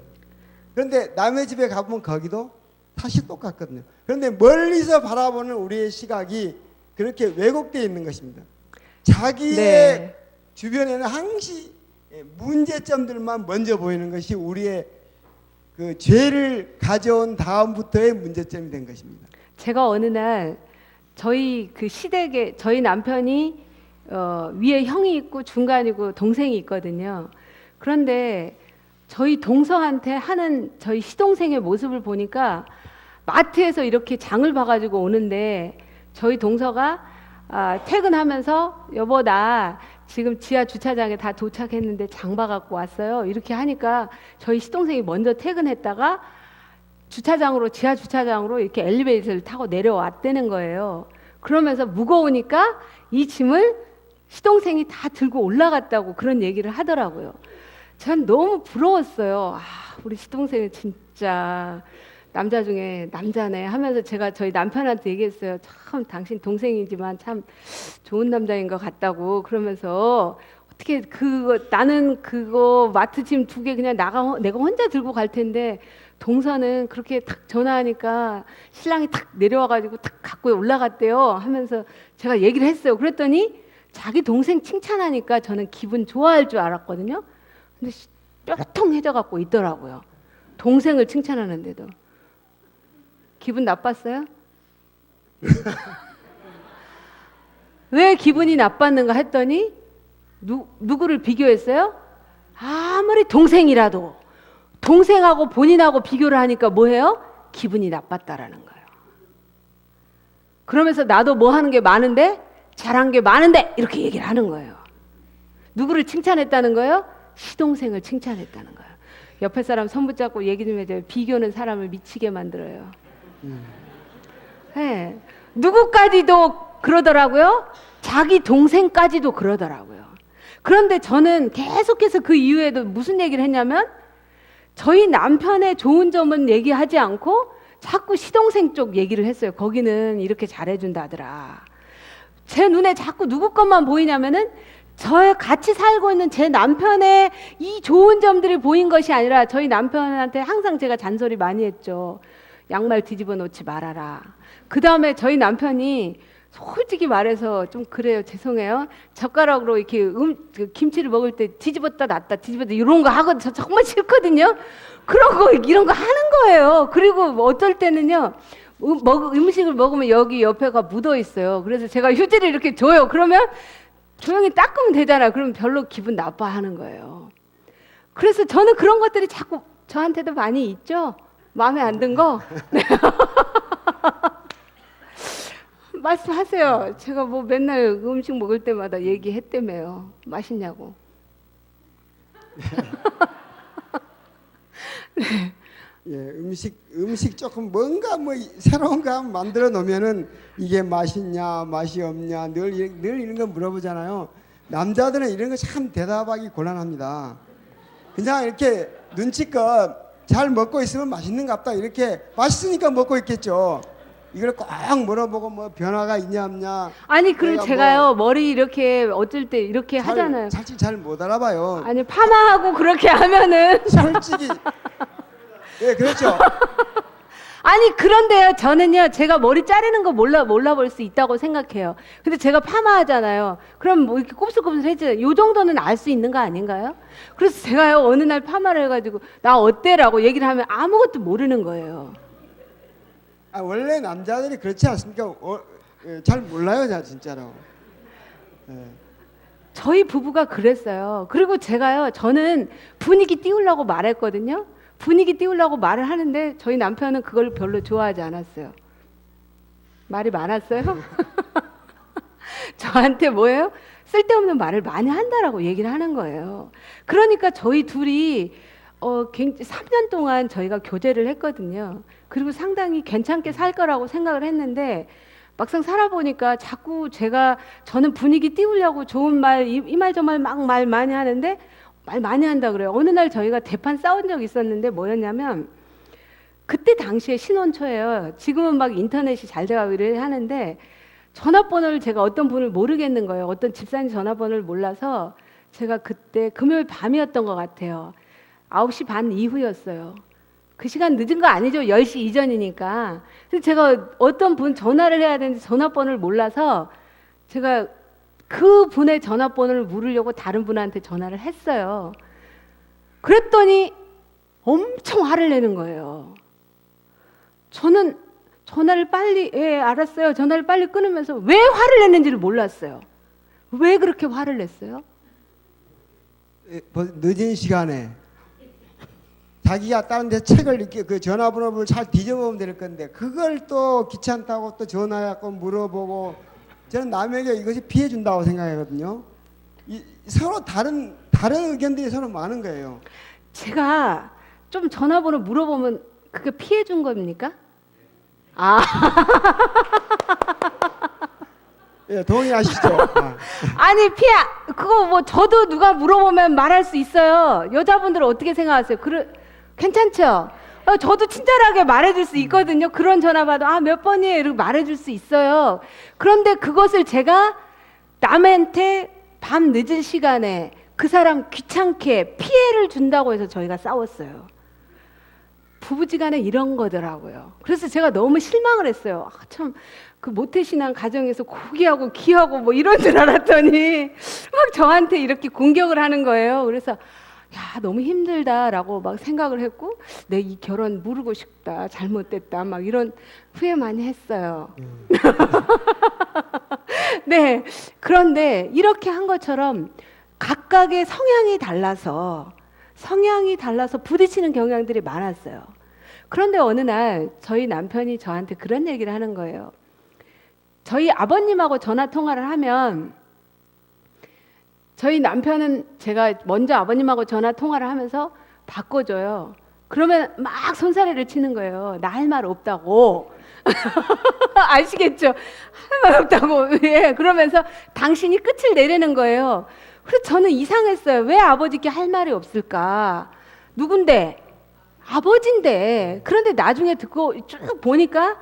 그런데 남의 집에 가보면 거기도 다시 똑같거든요. 그런데 멀리서 바라보는 우리의 시각이 그렇게 왜곡되어 있는 것입니다. 자기의 주변에는 항시 문제점들만 먼저 보이는 것이 우리의 그 죄를 가져온 다음부터의 문제점이 된 것입니다. 제가 어느 날 저희 그 시댁에 저희 남편이 위에 형이 있고 중간이고 동생이 있거든요. 그런데 저희 동서한테 하는 저희 시동생의 모습을 보니까 마트에서 이렇게 장을 봐가지고 오는데 저희 동서가 퇴근하면서 여보 나 지금 지하 주차장에 다 도착했는데 장 봐갖고 왔어요. 이렇게 하니까 저희 시동생이 먼저 퇴근했다가 주차장으로 지하 주차장으로 이렇게 엘리베이터를 타고 내려왔다는 거예요. 그러면서 무거우니까 이 짐을 시동생이 다 들고 올라갔다고 그런 얘기를 하더라고요. 전 너무 부러웠어요. 우리 시동생은 진짜 남자 중에 남자네 하면서 제가 저희 남편한테 얘기했어요. 참 당신 동생이지만 참 좋은 남자인 것 같다고. 그러면서 어떻게 나는 그거 마트 짐 2개 그냥 내가 혼자 들고 갈 텐데 동서는 그렇게 탁 전화하니까 신랑이 탁 내려와가지고 탁 갖고 올라갔대요 하면서 제가 얘기를 했어요. 그랬더니 자기 동생 칭찬하니까 저는 기분 좋아할 줄 알았거든요. 근데 뾰통해져 갖고 있더라고요. 동생을 칭찬하는데도. 기분 나빴어요? 왜 기분이 나빴는가 했더니 누구를 비교했어요? 아무리 동생이라도 동생하고 본인하고 비교를 하니까 뭐해요? 기분이 나빴다라는 거예요. 그러면서 나도 뭐 하는 게 많은데 잘한 게 많은데 이렇게 얘기를 하는 거예요. 누구를 칭찬했다는 거예요? 시동생을 칭찬했다는 거예요. 옆에 사람 손 붙잡고 얘기 좀 해줘요. 비교는 사람을 미치게 만들어요. 네. 누구까지도 그러더라고요. 자기 동생까지도 그러더라고요. 그런데 저는 계속해서 그 이후에도 무슨 얘기를 했냐면 저희 남편의 좋은 점은 얘기하지 않고 자꾸 시동생 쪽 얘기를 했어요. 거기는 이렇게 잘해준다더라. 제 눈에 자꾸 누구 것만 보이냐면은 저 같이 살고 있는 제 남편의 이 좋은 점들이 보인 것이 아니라 저희 남편한테 항상 제가 잔소리 많이 했죠. 양말 뒤집어 놓지 말아라. 그 다음에 저희 남편이 솔직히 말해서 좀 그래요. 죄송해요. 젓가락으로 이렇게 그 김치를 먹을 때 뒤집었다 놨다 뒤집었다 이런 거 하고 저 정말 싫거든요. 그런 거 이런 거 하는 거예요. 그리고 뭐 어떨 때는요. 음식을 먹으면 여기 옆에가 묻어 있어요. 그래서 제가 휴지를 이렇게 줘요. 그러면 조용히 닦으면 되잖아. 그러면 별로 기분 나빠하는 거예요. 그래서 저는 그런 것들이 자꾸 저한테도 많이 있죠. 마음에 안 든 거? 네. 말씀하세요. 제가 뭐 맨날 음식 먹을 때마다 얘기했다며요. 맛있냐고. 네. 예, 음식 조금 뭔가 뭐 새로운 거 만들어 놓으면은 이게 맛있냐 맛이 없냐 늘 이런 거 물어보잖아요. 남자들은 이런 거 참 대답하기 곤란합니다. 그냥 이렇게 눈치껏 잘 먹고 있으면 맛있는갑다 이렇게 맛있으니까 먹고 있겠죠. 이걸 꼭 물어보고 뭐 변화가 있냐 없냐. 아니 그리고 제가요 머리 이렇게 어쩔 때 이렇게 하잖아요. 사실 잘 못 알아봐요. 아니 파마하고 그렇게 하면은 솔직히 예 그렇죠. 아니 그런데요 저는요 제가 머리 자르는 거 몰라볼 수 있다고 생각해요. 근데 제가 파마하잖아요. 그럼 뭐 이렇게 곱슬곱슬해지잖아요. 요 정도는 알 수 있는 거 아닌가요? 그래서 제가요 어느 날 파마를 해가지고 나 어때라고 얘기를 하면 아무것도 모르는 거예요. 원래 남자들이 그렇지 않습니까? 잘 몰라요, 진짜로. 예. 저희 부부가 그랬어요. 그리고 제가요, 저는 분위기 띄우려고 말했거든요. 분위기 띄우려고 말을 하는데 저희 남편은 그걸 별로 좋아하지 않았어요. 말이 많았어요? 저한테 뭐예요? 쓸데없는 말을 많이 한다라고 얘기를 하는 거예요. 그러니까 저희 둘이 3년 동안 저희가 교제를 했거든요. 그리고 상당히 괜찮게 살 거라고 생각을 했는데 막상 살아보니까 자꾸 저는 분위기 띄우려고 좋은 말, 이 말 저 말 막 말 많이 하는데 말 많이 한다 그래요. 어느 날 저희가 대판 싸운 적이 있었는데 뭐였냐면 그때 당시에 신혼초예요. 지금은 막 인터넷이 잘 돼가고 이래 하는데 전화번호를 제가 어떤 분을 모르겠는 거예요. 어떤 집사님 전화번호를 몰라서 제가 그때 금요일 밤이었던 것 같아요. 9시 반 이후였어요. 그 시간 늦은 거 아니죠. 10시 이전이니까. 그래서 제가 어떤 분 전화를 해야 되는지 전화번호를 몰라서 제가 그 분의 전화번호를 물으려고 다른 분한테 전화를 했어요. 그랬더니 엄청 화를 내는 거예요. 저는 전화를 빨리, 알았어요. 전화를 빨리 끊으면서 왜 화를 냈는지를 몰랐어요. 왜 그렇게 화를 냈어요? 늦은 시간에 자기가 다른 데 책을 이렇게 그 전화번호를 잘 뒤져보면 될 건데 그걸 또 귀찮다고 또 전화해갖고 물어보고 저는 남에게 이것이 피해 준다고 생각하거든요. 서로 다른 의견들이 서로 많은 거예요. 제가 좀 전화번호 물어보면 그게 피해 준 겁니까? 아, 예, 동의하시죠? 아니 그거 뭐 저도 누가 물어보면 말할 수 있어요. 여자분들은 어떻게 생각하세요? 괜찮죠? 저도 친절하게 말해줄 수 있거든요. 그런 전화 받아 몇 번이에요? 이렇게 말해줄 수 있어요. 그런데 그것을 제가 남한테 밤 늦은 시간에 그 사람 귀찮게 피해를 준다고 해서 저희가 싸웠어요. 부부지간에 이런 거더라고요. 그래서 제가 너무 실망을 했어요. 참 그 모태신앙 가정에서 고귀하고 귀하고 뭐 이런 줄 알았더니 막 저한테 이렇게 공격을 하는 거예요. 그래서 야 너무 힘들다라고 막 생각을 했고 내 이 결혼 모르고 싶다, 잘못됐다 막 이런 후회 많이 했어요. 네, 그런데 이렇게 한 것처럼 각각의 성향이 달라서 부딪히는 경향들이 많았어요. 그런데 어느 날 저희 남편이 저한테 그런 얘기를 하는 거예요. 저희 아버님하고 전화 통화를 하면 저희 남편은 제가 먼저 아버님하고 전화 통화를 하면서 바꿔줘요. 그러면 막 손사래를 치는 거예요. 나 할 말 없다고. 아시겠죠? 할 말 없다고. 예, 그러면서 당신이 끝을 내리는 거예요. 그래서 저는 이상했어요. 왜 아버지께 할 말이 없을까? 누군데? 아버지인데. 그런데 나중에 듣고 쭉 보니까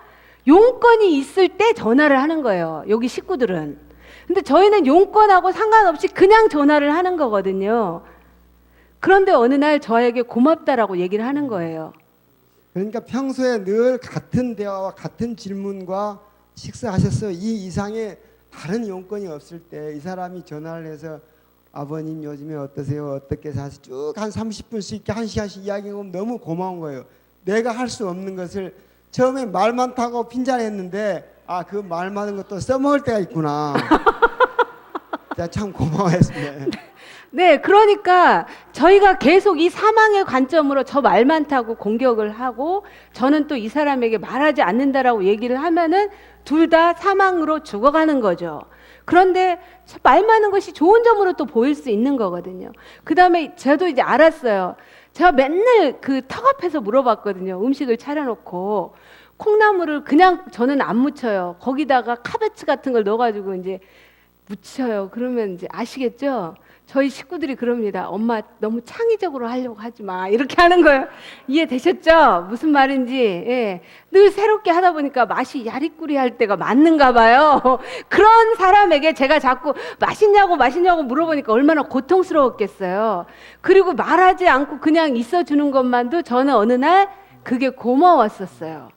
용건이 있을 때 전화를 하는 거예요. 여기 식구들은. 근데 저희는 용건하고 상관없이 그냥 전화를 하는 거거든요. 그런데 어느 날 저에게 고맙다라고 얘기를 하는 거예요. 그러니까 평소에 늘 같은 대화와 같은 질문과 식사하셨어요. 이 이상의 다른 용건이 없을 때 이 사람이 전화를 해서 아버님 요즘에 어떠세요? 어떻게 사세요? 쭉 한 30분씩 이렇게 1시간씩 이야기하면 너무 고마운 거예요. 내가 할 수 없는 것을 처음에 말 많다고 핀잔했는데 그 말 많은 것도 써먹을 때가 있구나. 참 고마워했습니다. 네, 그러니까 저희가 계속 이 사망의 관점으로 저 말 많다고 공격을 하고 저는 또 이 사람에게 말하지 않는다라고 얘기를 하면은 둘 다 사망으로 죽어가는 거죠. 그런데 말 많은 것이 좋은 점으로 또 보일 수 있는 거거든요. 그 다음에 저도 이제 알았어요. 제가 맨날 그 턱 앞에서 물어봤거든요. 음식을 차려놓고 콩나물을 그냥 저는 안 무쳐요. 거기다가 카베츠 같은 걸 넣어가지고 이제 무쳐요. 그러면 이제 아시겠죠? 저희 식구들이 그럽니다. 엄마 너무 창의적으로 하려고 하지 마. 이렇게 하는 거예요. 이해되셨죠? 무슨 말인지. 예. 늘 새롭게 하다 보니까 맛이 야리꾸리할 때가 맞는가 봐요. 그런 사람에게 제가 자꾸 맛있냐고 물어보니까 얼마나 고통스러웠겠어요. 그리고 말하지 않고 그냥 있어주는 것만도 저는 어느 날 그게 고마웠었어요.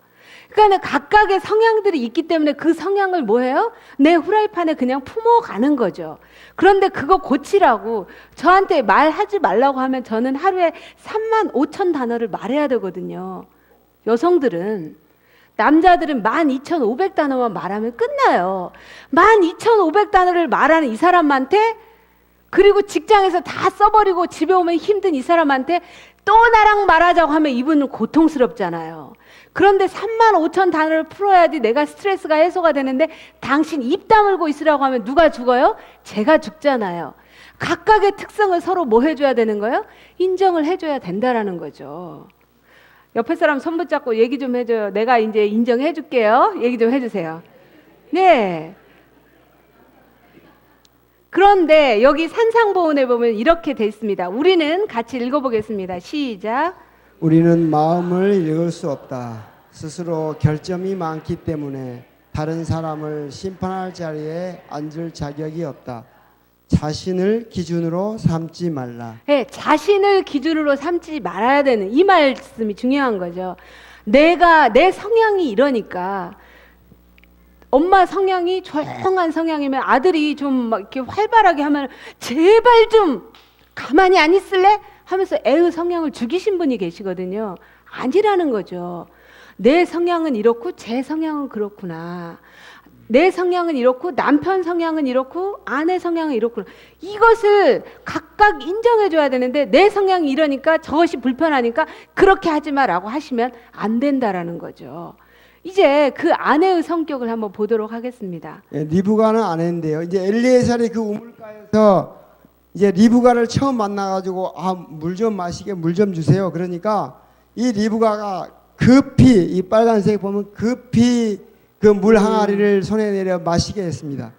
그러니까 각각의 성향들이 있기 때문에 그 성향을 뭐해요? 내 후라이팬에 그냥 품어가는 거죠. 그런데 그거 고치라고 저한테 말하지 말라고 하면 저는 하루에 35,000단어를 말해야 되거든요. 여성들은. 남자들은 12,500단어만 말하면 끝나요. 12,500단어를 말하는 이 사람한테 그리고 직장에서 다 써버리고 집에 오면 힘든 이 사람한테 또 나랑 말하자고 하면 이분은 고통스럽잖아요. 그런데 35,000단어를 풀어야지 내가 스트레스가 해소가 되는데 당신 입 다물고 있으라고 하면 누가 죽어요? 제가 죽잖아요. 각각의 특성을 서로 뭐 해줘야 되는 거예요? 인정을 해줘야 된다라는 거죠. 옆에 사람 손 붙잡고 얘기 좀 해줘요. 내가 이제 인정해 줄게요. 얘기 좀 해주세요. 네. 그런데 여기 산상보훈에 보면 이렇게 돼 있습니다. 우리는 같이 읽어보겠습니다. 시작. 우리는 마음을 읽을 수 없다. 스스로 결점이 많기 때문에 다른 사람을 심판할 자리에 앉을 자격이 없다. 자신을 기준으로 삼지 말라. 네, 자신을 기준으로 삼지 말아야 되는 이 말씀이 중요한 거죠. 내가 내 성향이 이러니까 엄마 성향이 조용한 성향이면 아들이 좀 막 이렇게 활발하게 하면 제발 좀 가만히 안 있을래? 하면서 애의 성향을 죽이신 분이 계시거든요. 아니라는 거죠. 내 성향은 이렇고 제 성향은 그렇구나. 내 성향은 이렇고 남편 성향은 이렇고 아내 성향은 이렇구나. 이것을 각각 인정해 줘야 되는데 내 성향이 이러니까 저것이 불편하니까 그렇게 하지 마라고 하시면 안 된다라는 거죠. 이제 그 아내의 성격을 한번 보도록 하겠습니다. 예, 리브가는 아내인데요. 이제 엘리에셀이 그 우물가에서 이제 리브가를 처음 만나가지고 물 좀 마시게 물 좀 주세요. 그러니까 이 리브가가 급히 이 빨간색 보면 급히 그 물 항아리를 손에 내려 마시게 했습니다.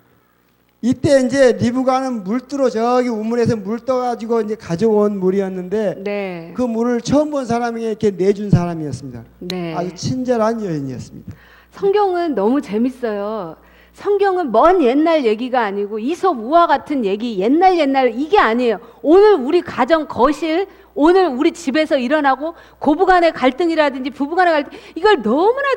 이때 이제 리브가는 물두로 저기 우물에서 물 떠가지고 이제 가져온 물이었는데 네. 그 물을 처음 본 사람에게 이렇게 내준 사람이었습니다. 네. 아주 친절한 여인이었습니다. 성경은 너무 재밌어요. 성경은 먼 옛날 얘기가 아니고 이솝 우화 같은 얘기 옛날 이게 아니에요. 오늘 우리 가정 거실 오늘 우리 집에서 일어나고 고부간의 갈등이라든지 부부간의 갈등 이걸 너무나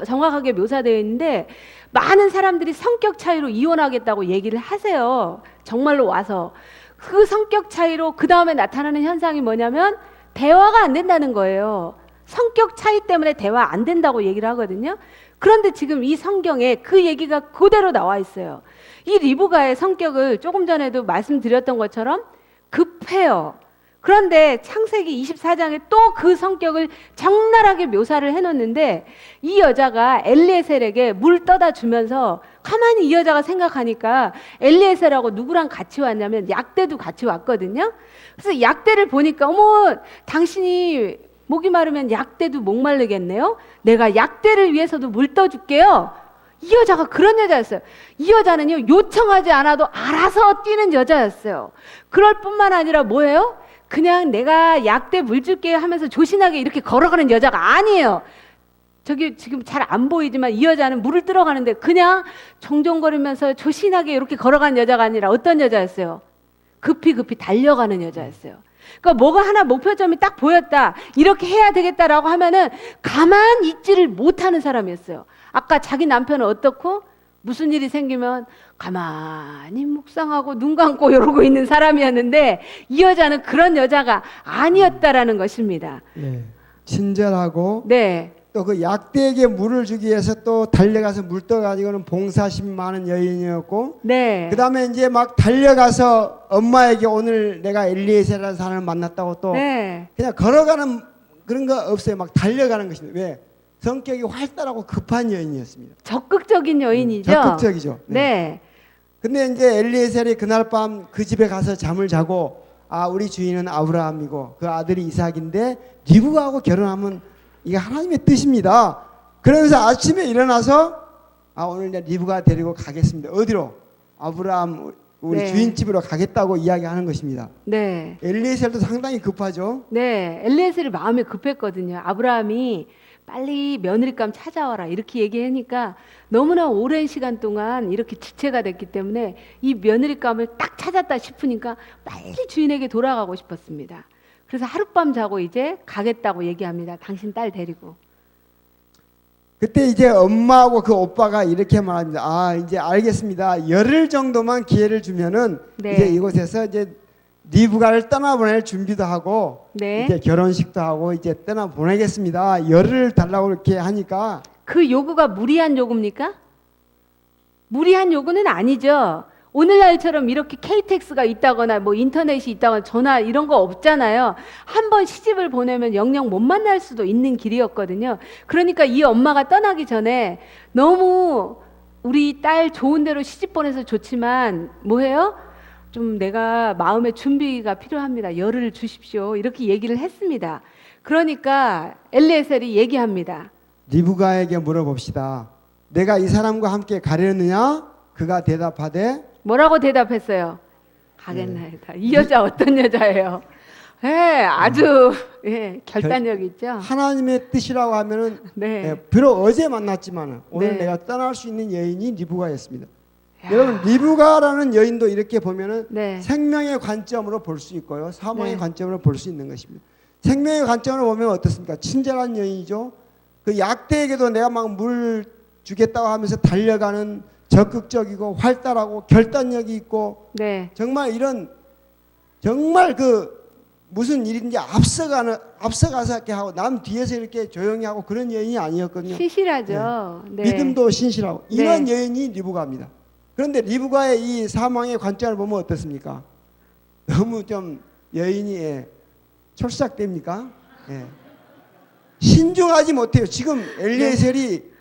정확하게 묘사되어 있는데 많은 사람들이 성격 차이로 이혼하겠다고 얘기를 하세요. 정말로 와서 그 성격 차이로 그 다음에 나타나는 현상이 뭐냐면 대화가 안 된다는 거예요. 성격 차이 때문에 대화 안 된다고 얘기를 하거든요. 그런데 지금 이 성경에 그 얘기가 그대로 나와 있어요. 이 리브가의 성격을 조금 전에도 말씀드렸던 것처럼 급해요. 그런데 창세기 24장에 또 그 성격을 적나라하게 묘사를 해놓는데 이 여자가 엘리에셀에게 물 떠다 주면서 가만히 이 여자가 생각하니까 엘리에셀하고 누구랑 같이 왔냐면 약대도 같이 왔거든요. 그래서 약대를 보니까 어머 당신이 목이 마르면 약대도 목마르겠네요. 내가 약대를 위해서도 물 떠줄게요. 이 여자가 그런 여자였어요. 이 여자는요 요청하지 않아도 알아서 뛰는 여자였어요. 그럴 뿐만 아니라 뭐예요? 그냥 내가 약대 물 줄게 하면서 조신하게 이렇게 걸어가는 여자가 아니에요. 저기 지금 잘 안 보이지만 이 여자는 물을 들어가는데 그냥 종종거리면서 조신하게 이렇게 걸어가는 여자가 아니라 어떤 여자였어요? 급히 달려가는 여자였어요. 그러니까 뭐가 하나 목표점이 딱 보였다. 이렇게 해야 되겠다라고 하면은 가만히 있지를 못하는 사람이었어요. 아까 자기 남편은 어떻고? 무슨 일이 생기면 가만히 묵상하고 눈 감고 이러고 있는 사람이었는데 이 여자는 그런 여자가 아니었다라는 것입니다. 네. 친절하고 네. 또 그 약대에게 물을 주기 위해서 또 달려가서 물 떠가지고는 봉사심 많은 여인이었고 네. 그 다음에 이제 막 달려가서 엄마에게 오늘 내가 엘리에셀이라는 사람을 만났다고 또 네. 그냥 걸어가는 그런 거 없어요. 막 달려가는 것입니다. 왜? 성격이 활달하고 급한 여인이었습니다. 적극적인 여인이죠. 적극적이죠. 네. 근데 이제 엘리에셀이 그날 밤 그 집에 가서 잠을 자고 우리 주인은 아브라함이고 그 아들이 이삭인데 리브가하고 결혼하면 이게 하나님의 뜻입니다. 그러면서 아침에 일어나서 오늘 이제 리브가 데리고 가겠습니다. 어디로? 아브라함 우리 네. 주인집으로 가겠다고 이야기하는 것입니다. 네. 엘리에셀도 상당히 급하죠. 네. 엘리에셀이 마음이 급했거든요. 아브라함이 빨리 며느리감 찾아와라 이렇게 얘기하니까 너무나 오랜 시간 동안 이렇게 지체가 됐기 때문에 이 며느리감을 딱 찾았다 싶으니까 빨리 주인에게 돌아가고 싶었습니다. 그래서 하룻밤 자고 이제 가겠다고 얘기합니다. 당신 딸 데리고. 그때 이제 엄마하고 그 오빠가 이렇게 말합니다. 이제 알겠습니다. 열흘 정도만 기회를 주면은 네. 이제 이곳에서 이제 리브가를 떠나보낼 준비도 하고 네. 이제 결혼식도 하고 이제 떠나보내겠습니다. 열흘 달라고 이렇게 하니까 그 요구가 무리한 요구입니까? 무리한 요구는 아니죠. 오늘날처럼 이렇게 KTX가 있다거나 뭐 인터넷이 있다거나 전화 이런 거 없잖아요. 한 번 시집을 보내면 영영 못 만날 수도 있는 길이었거든요. 그러니까 이 엄마가 떠나기 전에 너무 우리 딸 좋은 데로 시집 보내서 좋지만 뭐해요? 좀 내가 마음의 준비가 필요합니다. 열을 주십시오. 이렇게 얘기를 했습니다. 그러니까 엘리에셀이 얘기합니다. 리브가에게 물어봅시다. 내가 이 사람과 함께 가려느냐? 그가 대답하되 뭐라고 대답했어요? 가겠나이다. 이 여자 어떤 여자예요? 예, 아주 예, 결단력 있죠. 하나님의 뜻이라고 하면은 네. 예, 비록 어제 만났지만 오늘 네. 내가 떠날 수 있는 여인이 리브가였습니다. 야. 여러분 리브가라는 여인도 이렇게 보면은 네. 생명의 관점으로 볼 수 있고요, 사망의 네. 관점으로 볼 수 있는 것입니다. 생명의 관점으로 보면 어떻습니까? 친절한 여인이죠. 그 약대에게도 내가 막 물 주겠다고 하면서 달려가는 적극적이고 활달하고 결단력이 있고 네. 정말 이런 정말 그 무슨 일인지 앞서가서 이렇게 하고 남 뒤에서 이렇게 조용히 하고 그런 여인이 아니었거든요. 신실하죠. 네. 믿음도 신실하고 이런 네. 여인이 리브가입니다. 그런데 리브가의 이 사망의 관점을 보면 어떻습니까? 너무 좀 여인이 촐싹됩니까? 예. 신중하지 못해요. 지금 엘리에셀이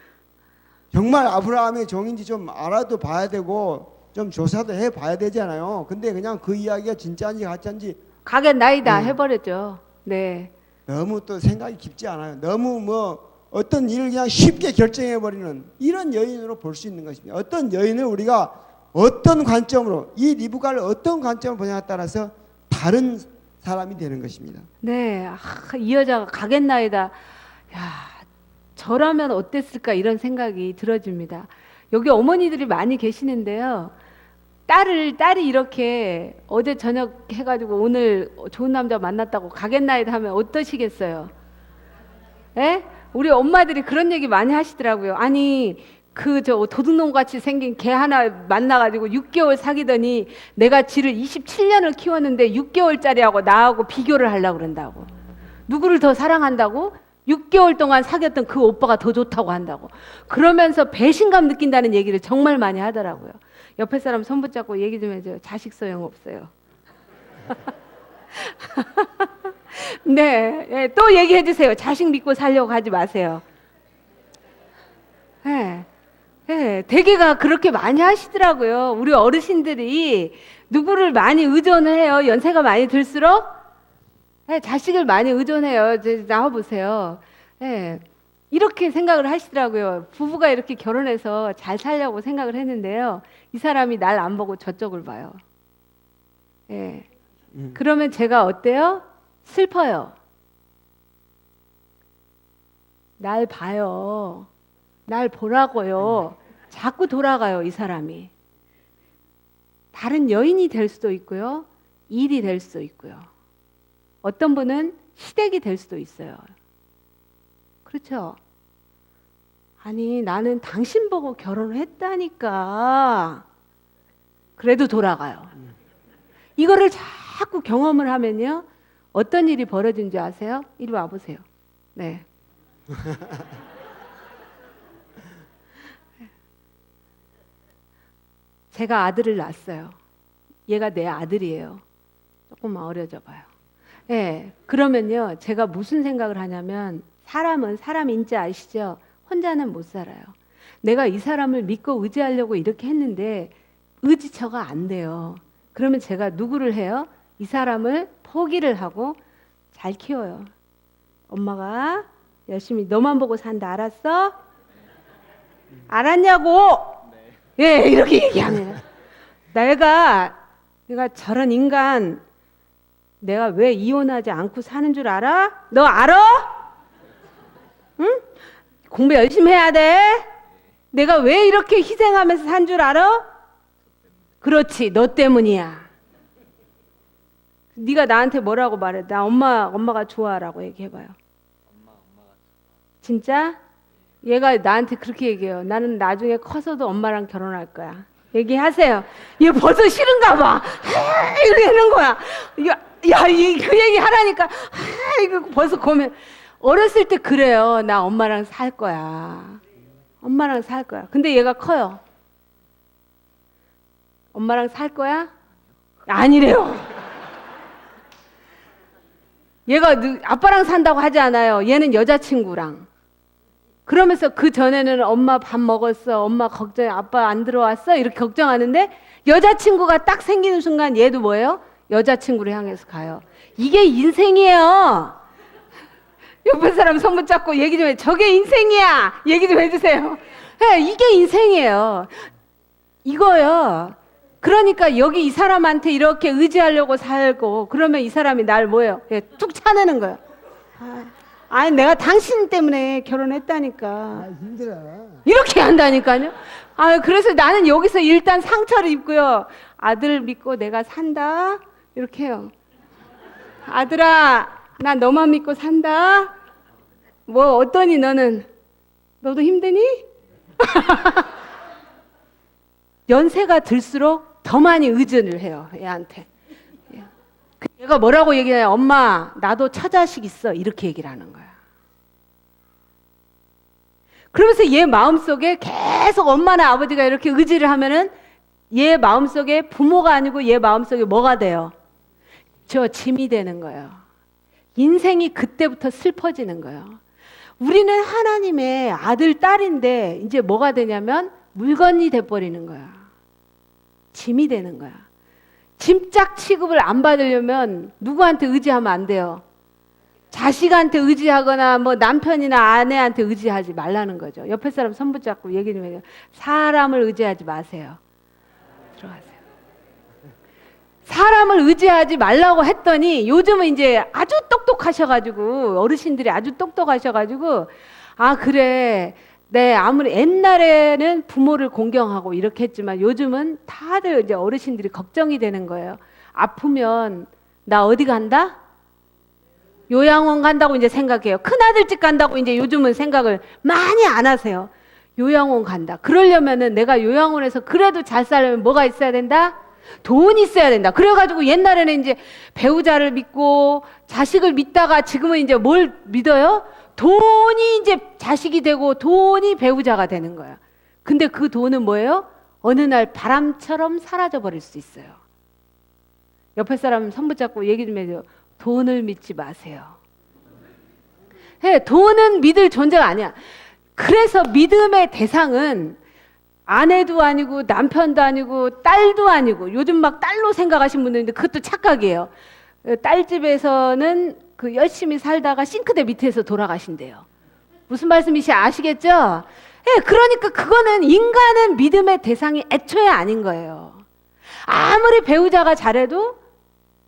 정말 아브라함의 종인지 좀 알아도 봐야 되고 좀 조사도 해봐야 되잖아요. 근데 그냥 그 이야기가 진짜인지 가짜인지 가겠나이다 네. 해버렸죠. 네. 너무 또 생각이 깊지 않아요. 너무 뭐 어떤 일을 그냥 쉽게 결정해버리는 이런 여인으로 볼 수 있는 것입니다. 어떤 여인을 우리가 어떤 관점으로 이 리브가를 어떤 관점으로 보냐에 따라서 다른 사람이 되는 것입니다. 네. 이 여자가 가겠나이다. 야, 저라면 어땠을까 이런 생각이 들어집니다. 여기 어머니들이 많이 계시는데요. 딸이 이렇게 어제 저녁 해가지고 오늘 좋은 남자 만났다고 가겠나이다 하면 어떠시겠어요? 예? 우리 엄마들이 그런 얘기 많이 하시더라고요. 아니 그 저 도둑놈 같이 생긴 개 하나 만나가지고 6개월 사귀더니 내가 지를 27년을 키웠는데 6개월짜리하고 나하고 비교를 하려고 그런다고. 누구를 더 사랑한다고? 6개월 동안 사귀었던 그 오빠가 더 좋다고 한다고. 그러면서 배신감 느낀다는 얘기를 정말 많이 하더라고요. 옆에 사람 손 붙잡고 얘기 좀 해줘요. 자식 소용없어요. 네, 예, 또 얘기해 주세요. 자식 믿고 살려고 하지 마세요. 예, 예, 대개가 그렇게 많이 하시더라고요. 우리 어르신들이 누구를 많이 의존을 해요. 연세가 많이 들수록 예, 자식을 많이 의존해요. 이제 나와보세요. 예, 이렇게 생각을 하시더라고요. 부부가 이렇게 결혼해서 잘 살려고 생각을 했는데요. 이 사람이 날 안 보고 저쪽을 봐요. 예. 그러면 제가 어때요? 슬퍼요. 날 봐요. 날 보라고요. 자꾸 돌아가요, 이 사람이. 다른 여인이 될 수도 있고요. 일이 될 수도 있고요. 어떤 분은 시댁이 될 수도 있어요. 그렇죠? 아니, 나는 당신 보고 결혼을 했다니까. 그래도 돌아가요. 이거를 자꾸 경험을 하면요. 어떤 일이 벌어진 줄 아세요? 이리 와보세요. 네. 제가 아들을 낳았어요. 얘가 내 아들이에요. 조금만 어려져 봐요. 네. 그러면요. 제가 무슨 생각을 하냐면 사람은 사람인지 아시죠? 혼자는 못 살아요. 내가 이 사람을 믿고 의지하려고 이렇게 했는데 의지처가 안 돼요. 그러면 제가 누구를 해요? 이 사람을 포기를 하고 잘 키워요. 엄마가 열심히 너만 보고 산다. 알았어? 알았냐고? 예, 이렇게 얘기합니다. 내가 저런 인간 내가 왜 이혼하지 않고 사는 줄 알아? 너 알아? 응? 공부 열심히 해야 돼. 내가 왜 이렇게 희생하면서 산 줄 알아? 그렇지, 너 때문이야. 네가 나한테 뭐라고 말해? 나 엄마가 좋아라고 얘기해봐요. 진짜? 얘가 나한테 그렇게 얘기해요. 나는 나중에 커서도 엄마랑 결혼할 거야. 얘기하세요. 얘 벌써 싫은가 봐. 이렇게 하는 거야. 야, 그 얘기 하라니까. 이거 벌써 고민. 어렸을 때 그래요. 나 엄마랑 살 거야. 엄마랑 살 거야. 근데 얘가 커요. 엄마랑 살 거야? 아니래요. 얘가 아빠랑 산다고 하지 않아요. 얘는 여자친구랑. 그러면서 그 전에는 엄마 밥 먹었어, 엄마 걱정해, 아빠 안 들어왔어, 이렇게 걱정하는데 여자친구가 딱 생기는 순간 얘도 뭐예요? 여자친구를 향해서 가요. 이게 인생이에요. 옆에 사람 손 붙잡고 얘기 좀 해. 저게 인생이야. 얘기 좀 해주세요. 네, 이게 인생이에요. 이거요. 그러니까 여기 이 사람한테 이렇게 의지하려고 살고 그러면 이 사람이 날 뭐예요? 예, 툭 차내는 거예요. 아니 내가 당신 때문에 결혼했다니까. 아, 힘들어. 이렇게 한다니까요. 아 그래서 나는 여기서 일단 상처를 입고요. 아들 믿고 내가 산다. 이렇게 해요. 아들아, 나 너만 믿고 산다. 뭐 어떠니 너는? 너도 힘드니? 연세가 들수록 더 많이 의존을 해요. 얘한테. 얘가 뭐라고 얘기해요? 엄마, 나도 처자식 있어. 이렇게 얘기를 하는 거야. 그러면서 얘 마음속에 계속 엄마나 아버지가 이렇게 의지를 하면은 얘 마음속에 부모가 아니고 얘 마음속에 뭐가 돼요? 저 짐이 되는 거예요. 인생이 그때부터 슬퍼지는 거예요. 우리는 하나님의 아들, 딸인데 이제 뭐가 되냐면 물건이 돼버리는 거야. 짐이 되는 거야. 짐짝 취급을 안 받으려면 누구한테 의지하면 안 돼요. 자식한테 의지하거나 뭐 남편이나 아내한테 의지하지 말라는 거죠. 옆에 사람 손 붙잡고 얘기 좀 해요. 사람을 의지하지 마세요. 들어가세요. 사람을 의지하지 말라고 했더니 요즘은 이제 아주 똑똑하셔가지고 어르신들이 아주 똑똑하셔가지고 아 그래 네 아무리 옛날에는 부모를 공경하고 이렇게 했지만 요즘은 다들 이제 어르신들이 걱정이 되는 거예요. 아프면 나 어디 간다? 요양원 간다고 이제 생각해요. 큰아들 집 간다고 이제 요즘은 생각을 많이 안 하세요. 요양원 간다. 그러려면은 내가 요양원에서 그래도 잘 살려면 뭐가 있어야 된다? 돈이 있어야 된다. 그래가지고 옛날에는 이제 배우자를 믿고 자식을 믿다가 지금은 이제 뭘 믿어요? 돈이 이제 자식이 되고 돈이 배우자가 되는 거야. 근데 그 돈은 뭐예요? 어느 날 바람처럼 사라져 버릴 수 있어요. 옆에 사람 손 붙잡고 얘기 좀 해줘요. 돈을 믿지 마세요. 돈은 믿을 존재가 아니야. 그래서 믿음의 대상은 아내도 아니고 남편도 아니고 딸도 아니고 요즘 막 딸로 생각하시는 분들인데 그것도 착각이에요. 딸 집에서는 그 열심히 살다가 싱크대 밑에서 돌아가신대요. 무슨 말씀이시 아시겠죠? 그러니까 그거는 인간은 믿음의 대상이 애초에 아닌 거예요. 아무리 배우자가 잘해도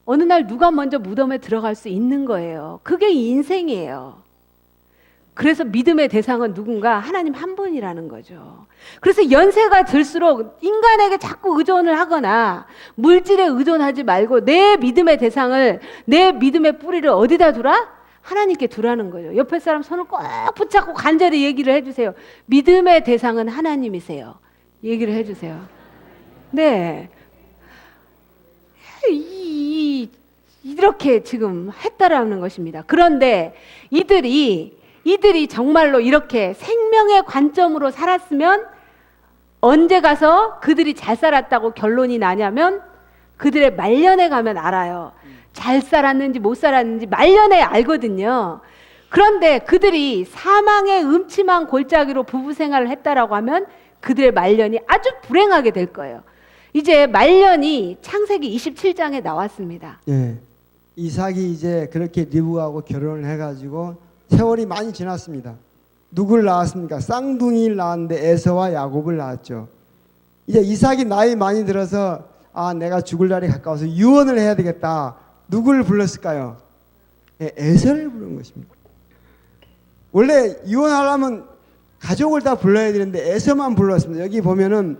어느 날 누가 먼저 무덤에 들어갈 수 있는 거예요. 그게 인생이에요. 그래서 믿음의 대상은 누군가 하나님 한 분이라는 거죠. 그래서 연세가 들수록 인간에게 자꾸 의존을 하거나 물질에 의존하지 말고 내 믿음의 대상을 내 믿음의 뿌리를 어디다 두라? 하나님께 두라는 거죠. 옆에 사람 손을 꼭 붙잡고 간절히 얘기를 해주세요. 믿음의 대상은 하나님이세요. 얘기를 해주세요. 네. 이렇게 지금 했다라는 것입니다. 그런데 이들이 정말로 이렇게 생명의 관점으로 살았으면 언제 가서 그들이 잘 살았다고 결론이 나냐면 그들의 말년에 가면 알아요. 잘 살았는지 못 살았는지 말년에 알거든요. 그런데 그들이 사망의 음침한 골짜기로 부부 생활을 했다라고 하면 그들의 말년이 아주 불행하게 될 거예요. 이제 말년이 창세기 27장에 나왔습니다. 예. 이삭이 이제 그렇게 리브하고 결혼을 해가지고 세월이 많이 지났습니다. 누굴 낳았습니까? 쌍둥이를 낳았는데 에서와 야곱을 낳았죠. 이제 이삭이 나이 많이 들어서 아 내가 죽을 날이 가까워서 유언을 해야 되겠다. 누굴 불렀을까요? 에서를 부른 것입니다. 원래 유언하려면 가족을 다 불러야 되는데 에서만 불렀습니다. 여기 보면은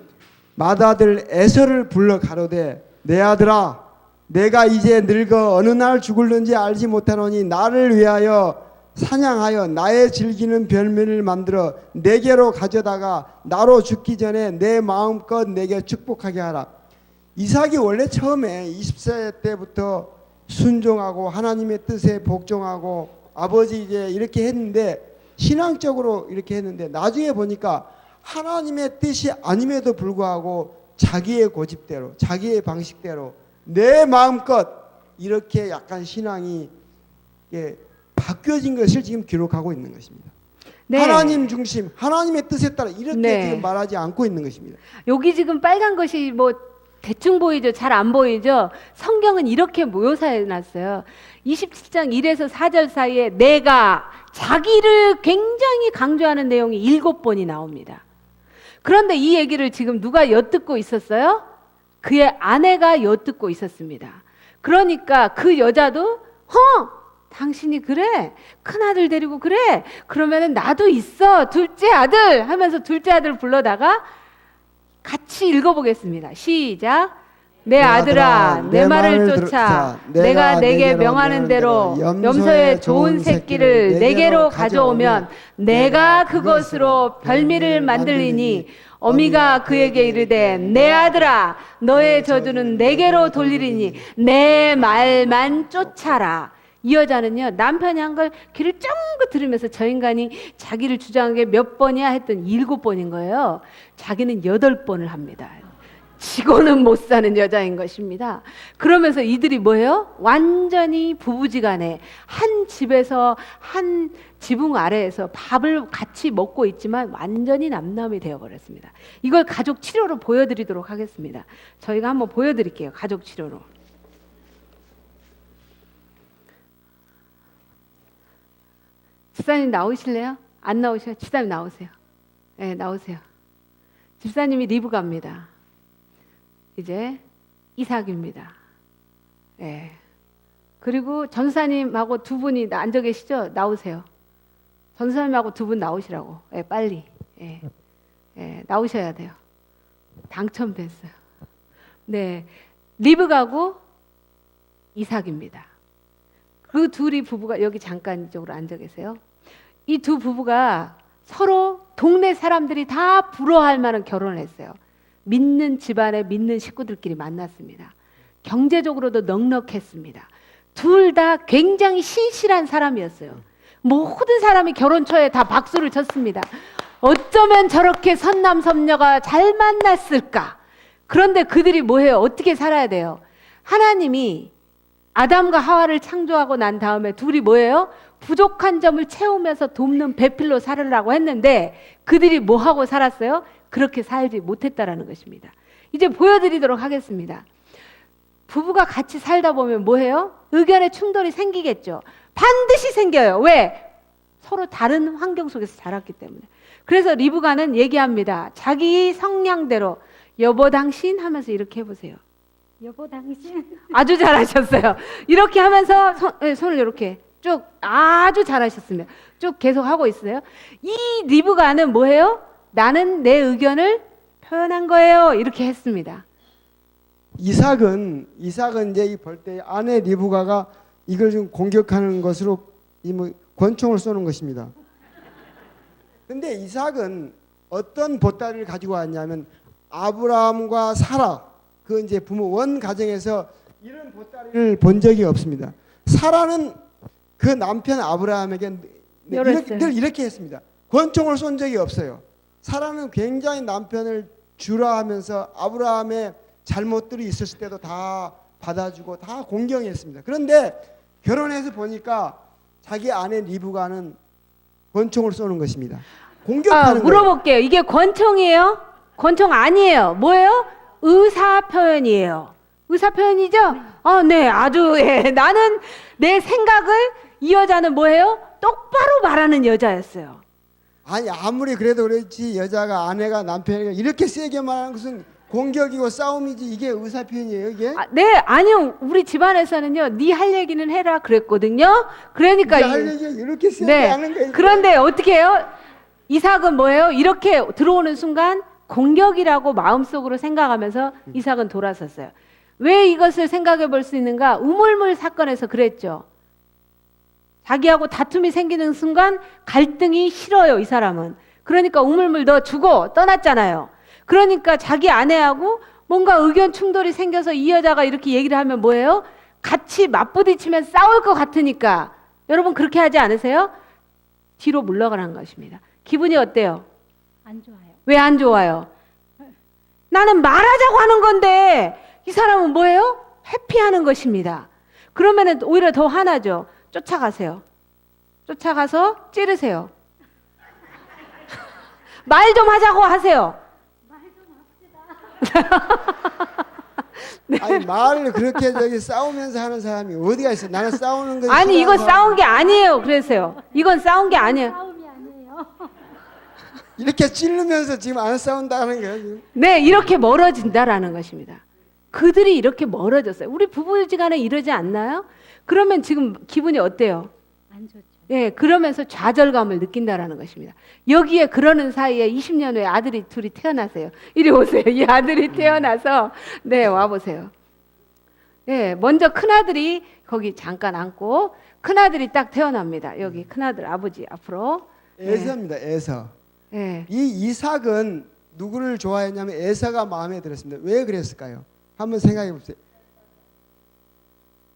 맏아들 에서를 불러 가로되 내 아들아 내가 이제 늙어 어느 날 죽을는지 알지 못하노니 나를 위하여 사냥하여 나의 즐기는 별면을 만들어 내게로 가져다가 나로 죽기 전에 내 마음껏 내게 축복하게 하라. 이삭이 원래 처음에 20세 때부터 순종하고 하나님의 뜻에 복종하고 아버지 이제 이렇게 했는데 신앙적으로 이렇게 했는데 나중에 보니까 하나님의 뜻이 아님에도 불구하고 자기의 고집대로, 자기의 방식대로 내 마음껏 이렇게 약간 신앙이 바뀌어진 것을 지금 기록하고 있는 것입니다. 네. 하나님 중심, 하나님의 뜻에 따라 이렇게 네. 지금 말하지 않고 있는 것입니다. 여기 지금 빨간 것이 뭐 대충 보이죠? 잘 안 보이죠? 성경은 이렇게 묘사해 놨어요. 27장 1에서 4절 사이에 내가 자기를 굉장히 강조하는 내용이 7번이 나옵니다. 그런데 이 얘기를 지금 누가 엿듣고 있었어요? 그의 아내가 엿듣고 있었습니다. 그러니까 그 여자도 당신이 그래? 큰아들 데리고 그래? 그러면은 나도 있어. 둘째 아들 하면서 둘째 아들 불러다가 같이 읽어보겠습니다. 시작. 내 아들아, 내 말을 쫓아 내가 내게 명하는 대로 염소의 좋은 새끼를 내게로 가져오면 내가 그것으로 별미를 만들리니 어미가 그에게 이르되 내 아들아, 너의 저주는 내게로 돌리리니 내 말만 쫓아라. 이 여자는요, 남편이 한 걸 귀를 쫑긋 들으면서 저 인간이 자기를 주장한 게 몇 번이야 했더니 7번인 거예요. 자기는 8번을 합니다. 지고는 못 사는 여자인 것입니다. 그러면서 이들이 뭐예요? 완전히 부부지간에 한 집에서 한 지붕 아래에서 밥을 같이 먹고 있지만 완전히 남남이 되어버렸습니다. 이걸 가족 치료로 보여드리도록 하겠습니다. 저희가 한번 보여드릴게요. 가족 치료로. 집사님 나오실래요? 안 나오셔요? 집사님 나오세요. 네, 나오세요. 집사님이 리브가입니다. 이제 이삭입니다. 네. 그리고 전사님하고 두 분이 앉아 계시죠? 나오세요. 전사님하고 두 분 나오시라고. 네, 빨리. 네. 네, 나오셔야 돼요. 당첨됐어요. 네, 리브가고 이삭입니다. 그 둘이 부부가 여기 잠깐 이쪽으로 앉아 계세요. 이 두 부부가 서로 동네 사람들이 다 부러워할 만한 결혼을 했어요. 믿는 집안에 믿는 식구들끼리 만났습니다. 경제적으로도 넉넉했습니다. 둘 다 굉장히 신실한 사람이었어요. 모든 사람이 결혼 초에 다 박수를 쳤습니다. 어쩌면 저렇게 선남선녀가 잘 만났을까? 그런데 그들이 뭐해요? 어떻게 살아야 돼요? 하나님이 아담과 하와를 창조하고 난 다음에 둘이 뭐예요? 부족한 점을 채우면서 돕는 배필로 살으라고 했는데 그들이 뭐하고 살았어요? 그렇게 살지 못했다라는 것입니다. 이제 보여드리도록 하겠습니다. 부부가 같이 살다 보면 뭐해요? 의견의 충돌이 생기겠죠. 반드시 생겨요. 왜? 서로 다른 환경 속에서 자랐기 때문에. 그래서 리브가는 얘기합니다. 자기 성량대로 여보 당신 하면서 이렇게 해보세요. 여보 당신. 아주 잘하셨어요. 이렇게 하면서 손을 이렇게 쭉 아주 잘하셨습니다. 쭉 계속 하고 있어요. 이 리브가는 뭐예요? 나는 내 의견을 표현한 거예요. 이렇게 했습니다. 이삭은 이제 볼 때 아내 리브가가 이걸 좀 공격하는 것으로 권총을 쏘는 것입니다. 근데 이삭은 어떤 보따리를 가지고 왔냐면 아브라함과 사라 그 이제 부모 원 가정에서 이런 보따리를 본 적이 없습니다. 사라는 그 남편 아브라함에게 늘 이렇게 했습니다. 권총을 쏜 적이 없어요. 사라는 굉장히 남편을 주라하면서 아브라함의 잘못들이 있었을 때도 다 받아주고 다 공경했습니다. 그런데 결혼해서 보니까 자기 아내 리브가는 권총을 쏘는 것입니다. 공격하는 물어볼게요. 이게 권총이에요? 권총 아니에요. 뭐예요? 의사 표현이에요. 의사 표현이죠? 네, 아주 나는 내 생각을 이 여자는 뭐예요? 똑바로 말하는 여자였어요. 아니 아무리 그래도 그렇지 여자가 아내가 남편에게 이렇게 세게 말하는 것은 공격이고 싸움이지 이게 의사 표현이에요 이게? 네, 아니요. 우리 집안에서는요. 네 할 얘기는 해라 그랬거든요. 그러니까 할 얘기 이렇게 세게 하는 거예요. 그런데 어떻게 해요? 이삭은 뭐예요? 이렇게 들어오는 순간 공격이라고 마음속으로 생각하면서 이삭은 돌아섰어요. 왜 이것을 생각해 볼 수 있는가? 우물물 사건에서 그랬죠. 자기하고 다툼이 생기는 순간 갈등이 싫어요, 이 사람은. 그러니까 우물물 너 주고 떠났잖아요. 그러니까 자기 아내하고 뭔가 의견 충돌이 생겨서 이 여자가 이렇게 얘기를 하면 뭐예요? 같이 맞부딪히면 싸울 것 같으니까. 여러분 그렇게 하지 않으세요? 뒤로 물러가는 것입니다. 기분이 어때요? 안 좋아요. 왜 안 좋아요? 나는 말하자고 하는 건데 이 사람은 뭐예요? 회피하는 것입니다. 그러면은 오히려 더 화나죠. 쫓아가세요. 쫓아가서 찌르세요. 말 좀 하자고 하세요. 아니 말을 그렇게 저기 싸우면서 하는 사람이 어디가 있어? 나는 싸우는 거 아니 이거 싸운 게 아니에요. 그래서요. 이건 싸운 게 아니에요. 싸움이 아니에요. 이렇게 찌르면서 지금 안 싸운다는 거예요. 지금. 네, 이렇게 멀어진다라는 것입니다. 그들이 이렇게 멀어졌어요. 우리 부부지간에 이러지 않나요? 그러면 지금 기분이 어때요? 안 좋죠. 예, 그러면서 좌절감을 느낀다라는 것입니다. 여기에 그러는 사이에 20년 후에 아들이 둘이 태어나세요. 이리 오세요. 이 아들이 태어나서 네, 와 보세요. 예, 먼저 큰 아들이 거기 잠깐 앉고 큰 아들이 딱 태어납니다. 여기 큰 아들 아버지 앞으로. 에서입니다. 에서. 예. 이 이삭은 누구를 좋아했냐면 에서가 마음에 들었습니다. 왜 그랬을까요? 한번 생각해 보세요.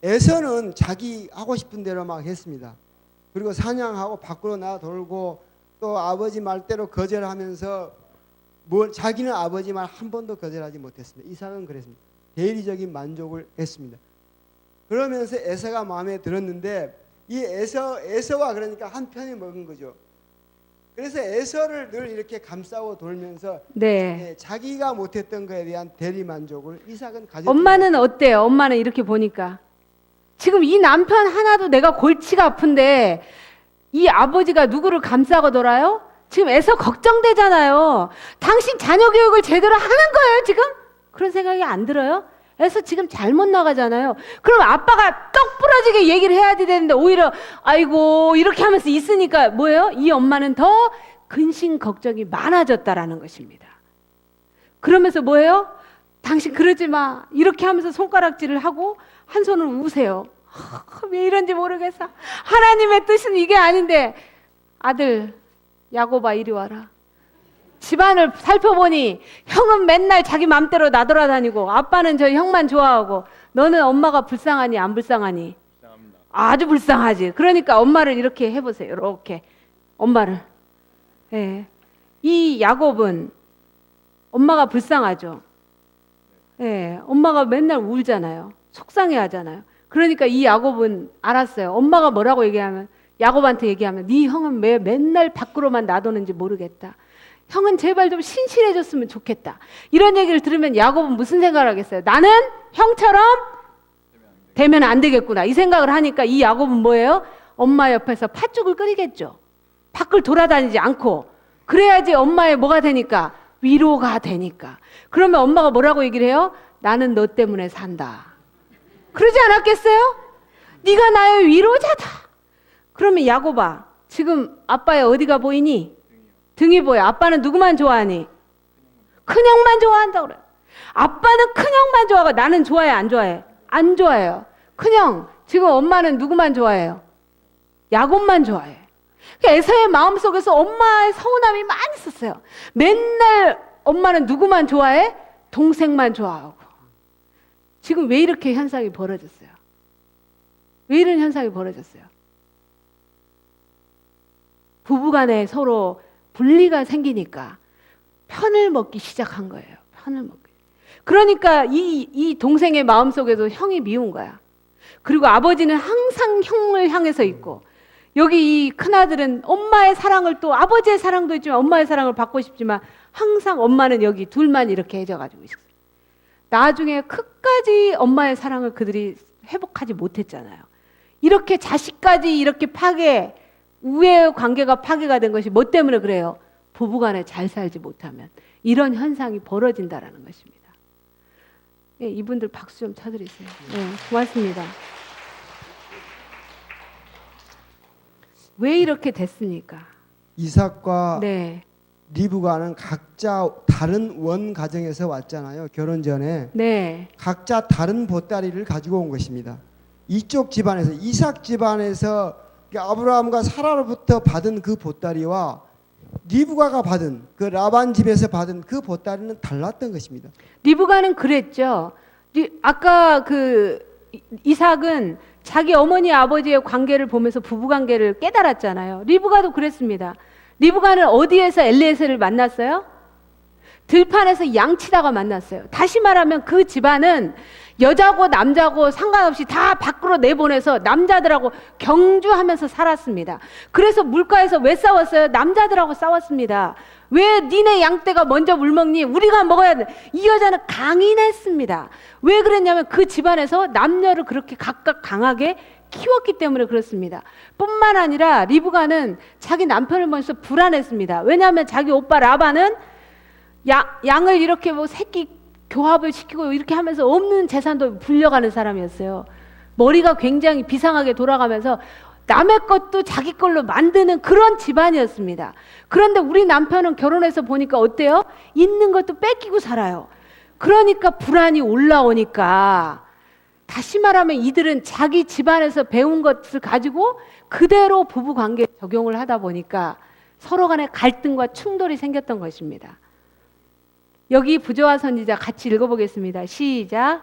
에서는 자기 하고 싶은 대로 막 했습니다. 그리고 사냥하고 밖으로 나가 돌고 또 아버지 말대로 거절하면서 자기는 아버지 말 한 번도 거절하지 못했습니다. 이삭은 그랬습니다. 대리적인 만족을 했습니다. 그러면서 에서가 마음에 들었는데 이 에서와 그러니까 한 편이 먹은 거죠. 그래서 에서를 늘 이렇게 감싸고 돌면서 네. 자기가 못했던 것에 대한 대리 만족을 이삭은 가졌죠. 엄마는 어때요? 엄마는 이렇게 보니까 지금 이 남편 하나도 내가 골치가 아픈데 이 아버지가 누구를 감싸고 돌아요? 지금 애서 걱정되잖아요. 당신 자녀 교육을 제대로 하는 거예요, 지금? 그런 생각이 안 들어요? 애서 지금 잘못 나가잖아요. 그럼 아빠가 떡 부러지게 얘기를 해야 되는데 오히려 아이고 이렇게 하면서 있으니까 뭐예요? 이 엄마는 더 근심 걱정이 많아졌다라는 것입니다. 그러면서 뭐예요? 당신 그러지 마. 이렇게 하면서 손가락질을 하고 한 손을 우세요. 왜 이런지 모르겠어. 하나님의 뜻은 이게 아닌데 아들 야곱아 이리 와라. 집안을 살펴보니 형은 맨날 자기 맘대로 나돌아다니고 아빠는 저 형만 좋아하고 너는 엄마가 불쌍하니 안 불쌍하니? 불쌍합니다. 아주 불쌍하지. 그러니까 엄마를 이렇게 해보세요. 이렇게 엄마를. 예. 이 야곱은 엄마가 불쌍하죠. 예, 엄마가 맨날 울잖아요. 속상해하잖아요. 그러니까 이 야곱은 알았어요. 엄마가 뭐라고 얘기하면 야곱한테 얘기하면 네 형은 왜 맨날 밖으로만 나도는지 모르겠다. 형은 제발 좀 신실해졌으면 좋겠다. 이런 얘기를 들으면 야곱은 무슨 생각을 하겠어요? 나는 형처럼 되면 안 되겠구나. 이 생각을 하니까 이 야곱은 뭐예요? 엄마 옆에서 팥죽을 끓이겠죠. 밖을 돌아다니지 않고. 그래야지 엄마의 뭐가 되니까? 위로가 되니까. 그러면 엄마가 뭐라고 얘기를 해요? 나는 너 때문에 산다. 그러지 않았겠어요? 네가 나의 위로자다. 그러면 야곱아, 지금 아빠의 어디가 보이니? 등이 보여. 아빠는 누구만 좋아하니? 큰형만 좋아한다 그래. 아빠는 큰형만 좋아하고 나는 좋아해 안 좋아해? 안 좋아해요. 큰형, 지금 엄마는 누구만 좋아해요? 야곱만 좋아해. 에서의 마음속에서 엄마의 서운함이 많이 있었어요. 맨날 엄마는 누구만 좋아해? 동생만 좋아하고. 지금 왜 이렇게 현상이 벌어졌어요? 왜 이런 현상이 벌어졌어요? 부부간에 서로 분리가 생기니까 편을 먹기 시작한 거예요. 편을 먹기. 그러니까 이 동생의 마음속에도 형이 미운 거야. 그리고 아버지는 항상 형을 향해서 있고 여기 이 큰아들은 엄마의 사랑을 또 아버지의 사랑도 있지만 엄마의 사랑을 받고 싶지만 항상 엄마는 여기 둘만 이렇게 해져가지고 있어요. 나중에 끝까지 엄마의 사랑을 그들이 회복하지 못했잖아요. 이렇게 자식까지 이렇게 파괴, 우애의 관계가 파괴가 된 것이 뭐 때문에 그래요? 부부간에 잘 살지 못하면 이런 현상이 벌어진다라는 것입니다. 예, 이분들 박수 좀 쳐드리세요. 예, 고맙습니다. 왜 이렇게 됐습니까? 이삭과 네, 리브가는 각자 다른 원 가정에서 왔잖아요. 결혼 전에 네, 각자 다른 보따리를 가지고 온 것입니다. 이쪽 집안에서 이삭 집안에서 아브라함과 사라로부터 받은 그 보따리와 리브가가 받은 그 라반 집에서 받은 그 보따리는 달랐던 것입니다. 리브가는 그랬죠. 아까 그 이삭은 자기 어머니 아버지의 관계를 보면서 부부 관계를 깨달았잖아요. 리브가도 그랬습니다. 리브가는 어디에서 엘리에셀을 만났어요? 들판에서 양치다가 만났어요. 다시 말하면 그 집안은 여자고 남자고 상관없이 다 밖으로 내보내서 남자들하고 경주하면서 살았습니다. 그래서 물가에서 왜 싸웠어요? 남자들하고 싸웠습니다. 왜 니네 양떼가 먼저 물 먹니? 우리가 먹어야 돼. 이 여자는 강인했습니다. 왜 그랬냐면 그 집안에서 남녀를 그렇게 각각 강하게 키웠기 때문에 그렇습니다. 뿐만 아니라 리브가는 자기 남편을 보면서 불안했습니다. 왜냐하면 자기 오빠 라반은 양을 이렇게 뭐 새끼 교합을 시키고 이렇게 하면서 없는 재산도 불려가는 사람이었어요. 머리가 굉장히 비상하게 돌아가면서 남의 것도 자기 걸로 만드는 그런 집안이었습니다. 그런데 우리 남편은 결혼해서 보니까 어때요? 있는 것도 뺏기고 살아요. 그러니까 불안이 올라오니까 다시 말하면 이들은 자기 집안에서 배운 것을 가지고 그대로 부부관계에 적용을 하다 보니까 서로 간에 갈등과 충돌이 생겼던 것입니다. 여기 부조와 선지자 같이 읽어보겠습니다. 시작.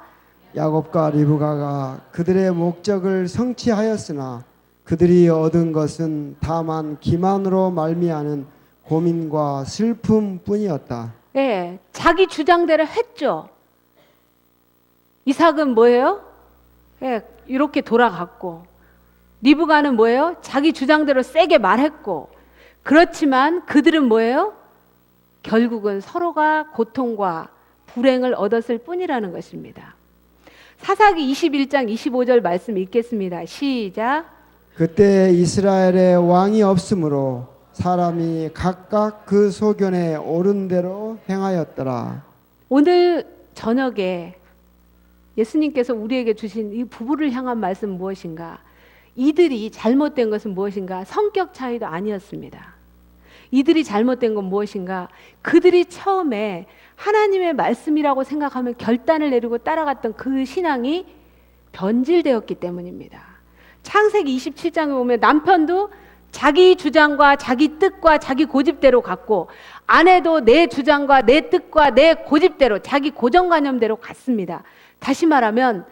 야곱과 리브가가 그들의 목적을 성취하였으나 그들이 얻은 것은 다만 기만으로 말미암은 고민과 슬픔뿐이었다. 예, 자기 주장대로 했죠. 이삭은 뭐예요? 예, 이렇게 돌아갔고, 리브가는 뭐예요? 자기 주장대로 세게 말했고, 그렇지만 그들은 뭐예요? 결국은 서로가 고통과 불행을 얻었을 뿐이라는 것입니다. 사사기 21장 25절 말씀 읽겠습니다. 시작. 그때 이스라엘에 왕이 없으므로 사람이 각각 그 소견에 옳은 대로 행하였더라. 오늘 저녁에 예수님께서 우리에게 주신 이 부부를 향한 말씀 무엇인가? 이들이 잘못된 것은 무엇인가? 성격 차이도 아니었습니다. 이들이 잘못된 건 무엇인가? 그들이 처음에 하나님의 말씀이라고 생각하면 결단을 내리고 따라갔던 그 신앙이 변질되었기 때문입니다. 창세기 27장에 보면 남편도 자기 주장과 자기 뜻과 자기 고집대로 갔고, 아내도 내 주장과 내 뜻과 내 고집대로 자기 고정관념대로 갔습니다. 다시 말하면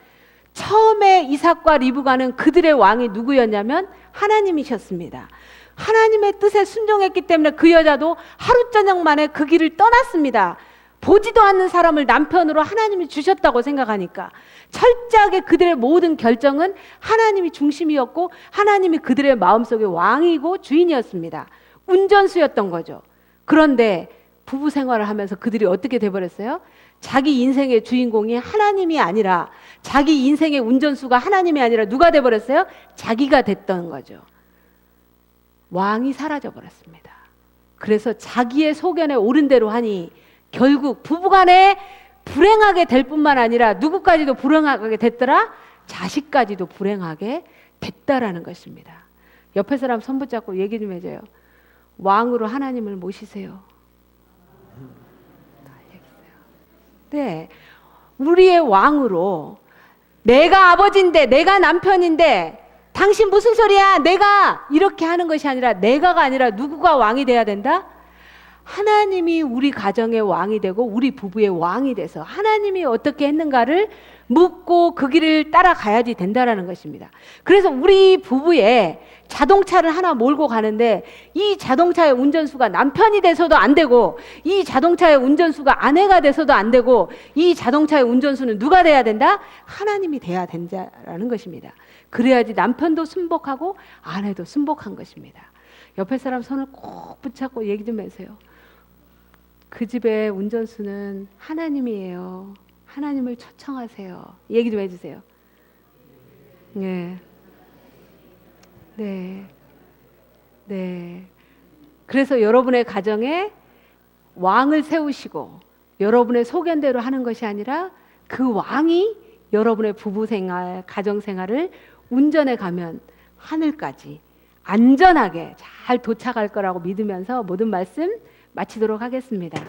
처음에 이삭과 리브가는 그들의 왕이 누구였냐면 하나님이셨습니다. 하나님의 뜻에 순종했기 때문에 그 여자도 하루 저녁 만에 그 길을 떠났습니다. 보지도 않는 사람을 남편으로 하나님이 주셨다고 생각하니까 철저하게 그들의 모든 결정은 하나님이 중심이었고 하나님이 그들의 마음속의 왕이고 주인이었습니다. 운전수였던 거죠. 그런데 부부 생활을 하면서 그들이 어떻게 돼버렸어요? 자기 인생의 주인공이 하나님이 아니라, 자기 인생의 운전수가 하나님이 아니라 누가 돼버렸어요? 자기가 됐던 거죠. 왕이 사라져 버렸습니다. 그래서 자기의 소견에 옳은 대로 하니 결국 부부간에 불행하게 될 뿐만 아니라 누구까지도 불행하게 됐더라? 자식까지도 불행하게 됐다라는 것입니다. 옆에 사람 손 붙잡고 얘기 좀 해줘요. 왕으로 하나님을 모시세요. 네, 우리의 왕으로, 내가 아버지인데 내가 남편인데 당신 무슨 소리야? 내가 이렇게 하는 것이 아니라, 내가가 아니라 누구가 왕이 돼야 된다? 하나님이 우리 가정의 왕이 되고 우리 부부의 왕이 돼서 하나님이 어떻게 했는가를 묻고 그 길을 따라가야지 된다라는 것입니다. 그래서 우리 부부에 자동차를 하나 몰고 가는데 이 자동차의 운전수가 남편이 돼서도 안 되고, 이 자동차의 운전수가 아내가 돼서도 안 되고, 이 자동차의 운전수는 누가 돼야 된다? 하나님이 돼야 된다라는 것입니다. 그래야지 남편도 순복하고 아내도 순복한 것입니다. 옆에 사람 손을 꼭 붙잡고 얘기 좀 해주세요. 그 집의 운전수는 하나님이에요. 하나님을 초청하세요. 얘기 좀 해주세요. 네. 네. 네. 그래서 여러분의 가정에 왕을 세우시고 여러분의 소견대로 하는 것이 아니라 그 왕이 여러분의 부부 생활, 가정 생활을 운전해 가면 하늘까지 안전하게 잘 도착할 거라고 믿으면서 모든 말씀 마치도록 하겠습니다.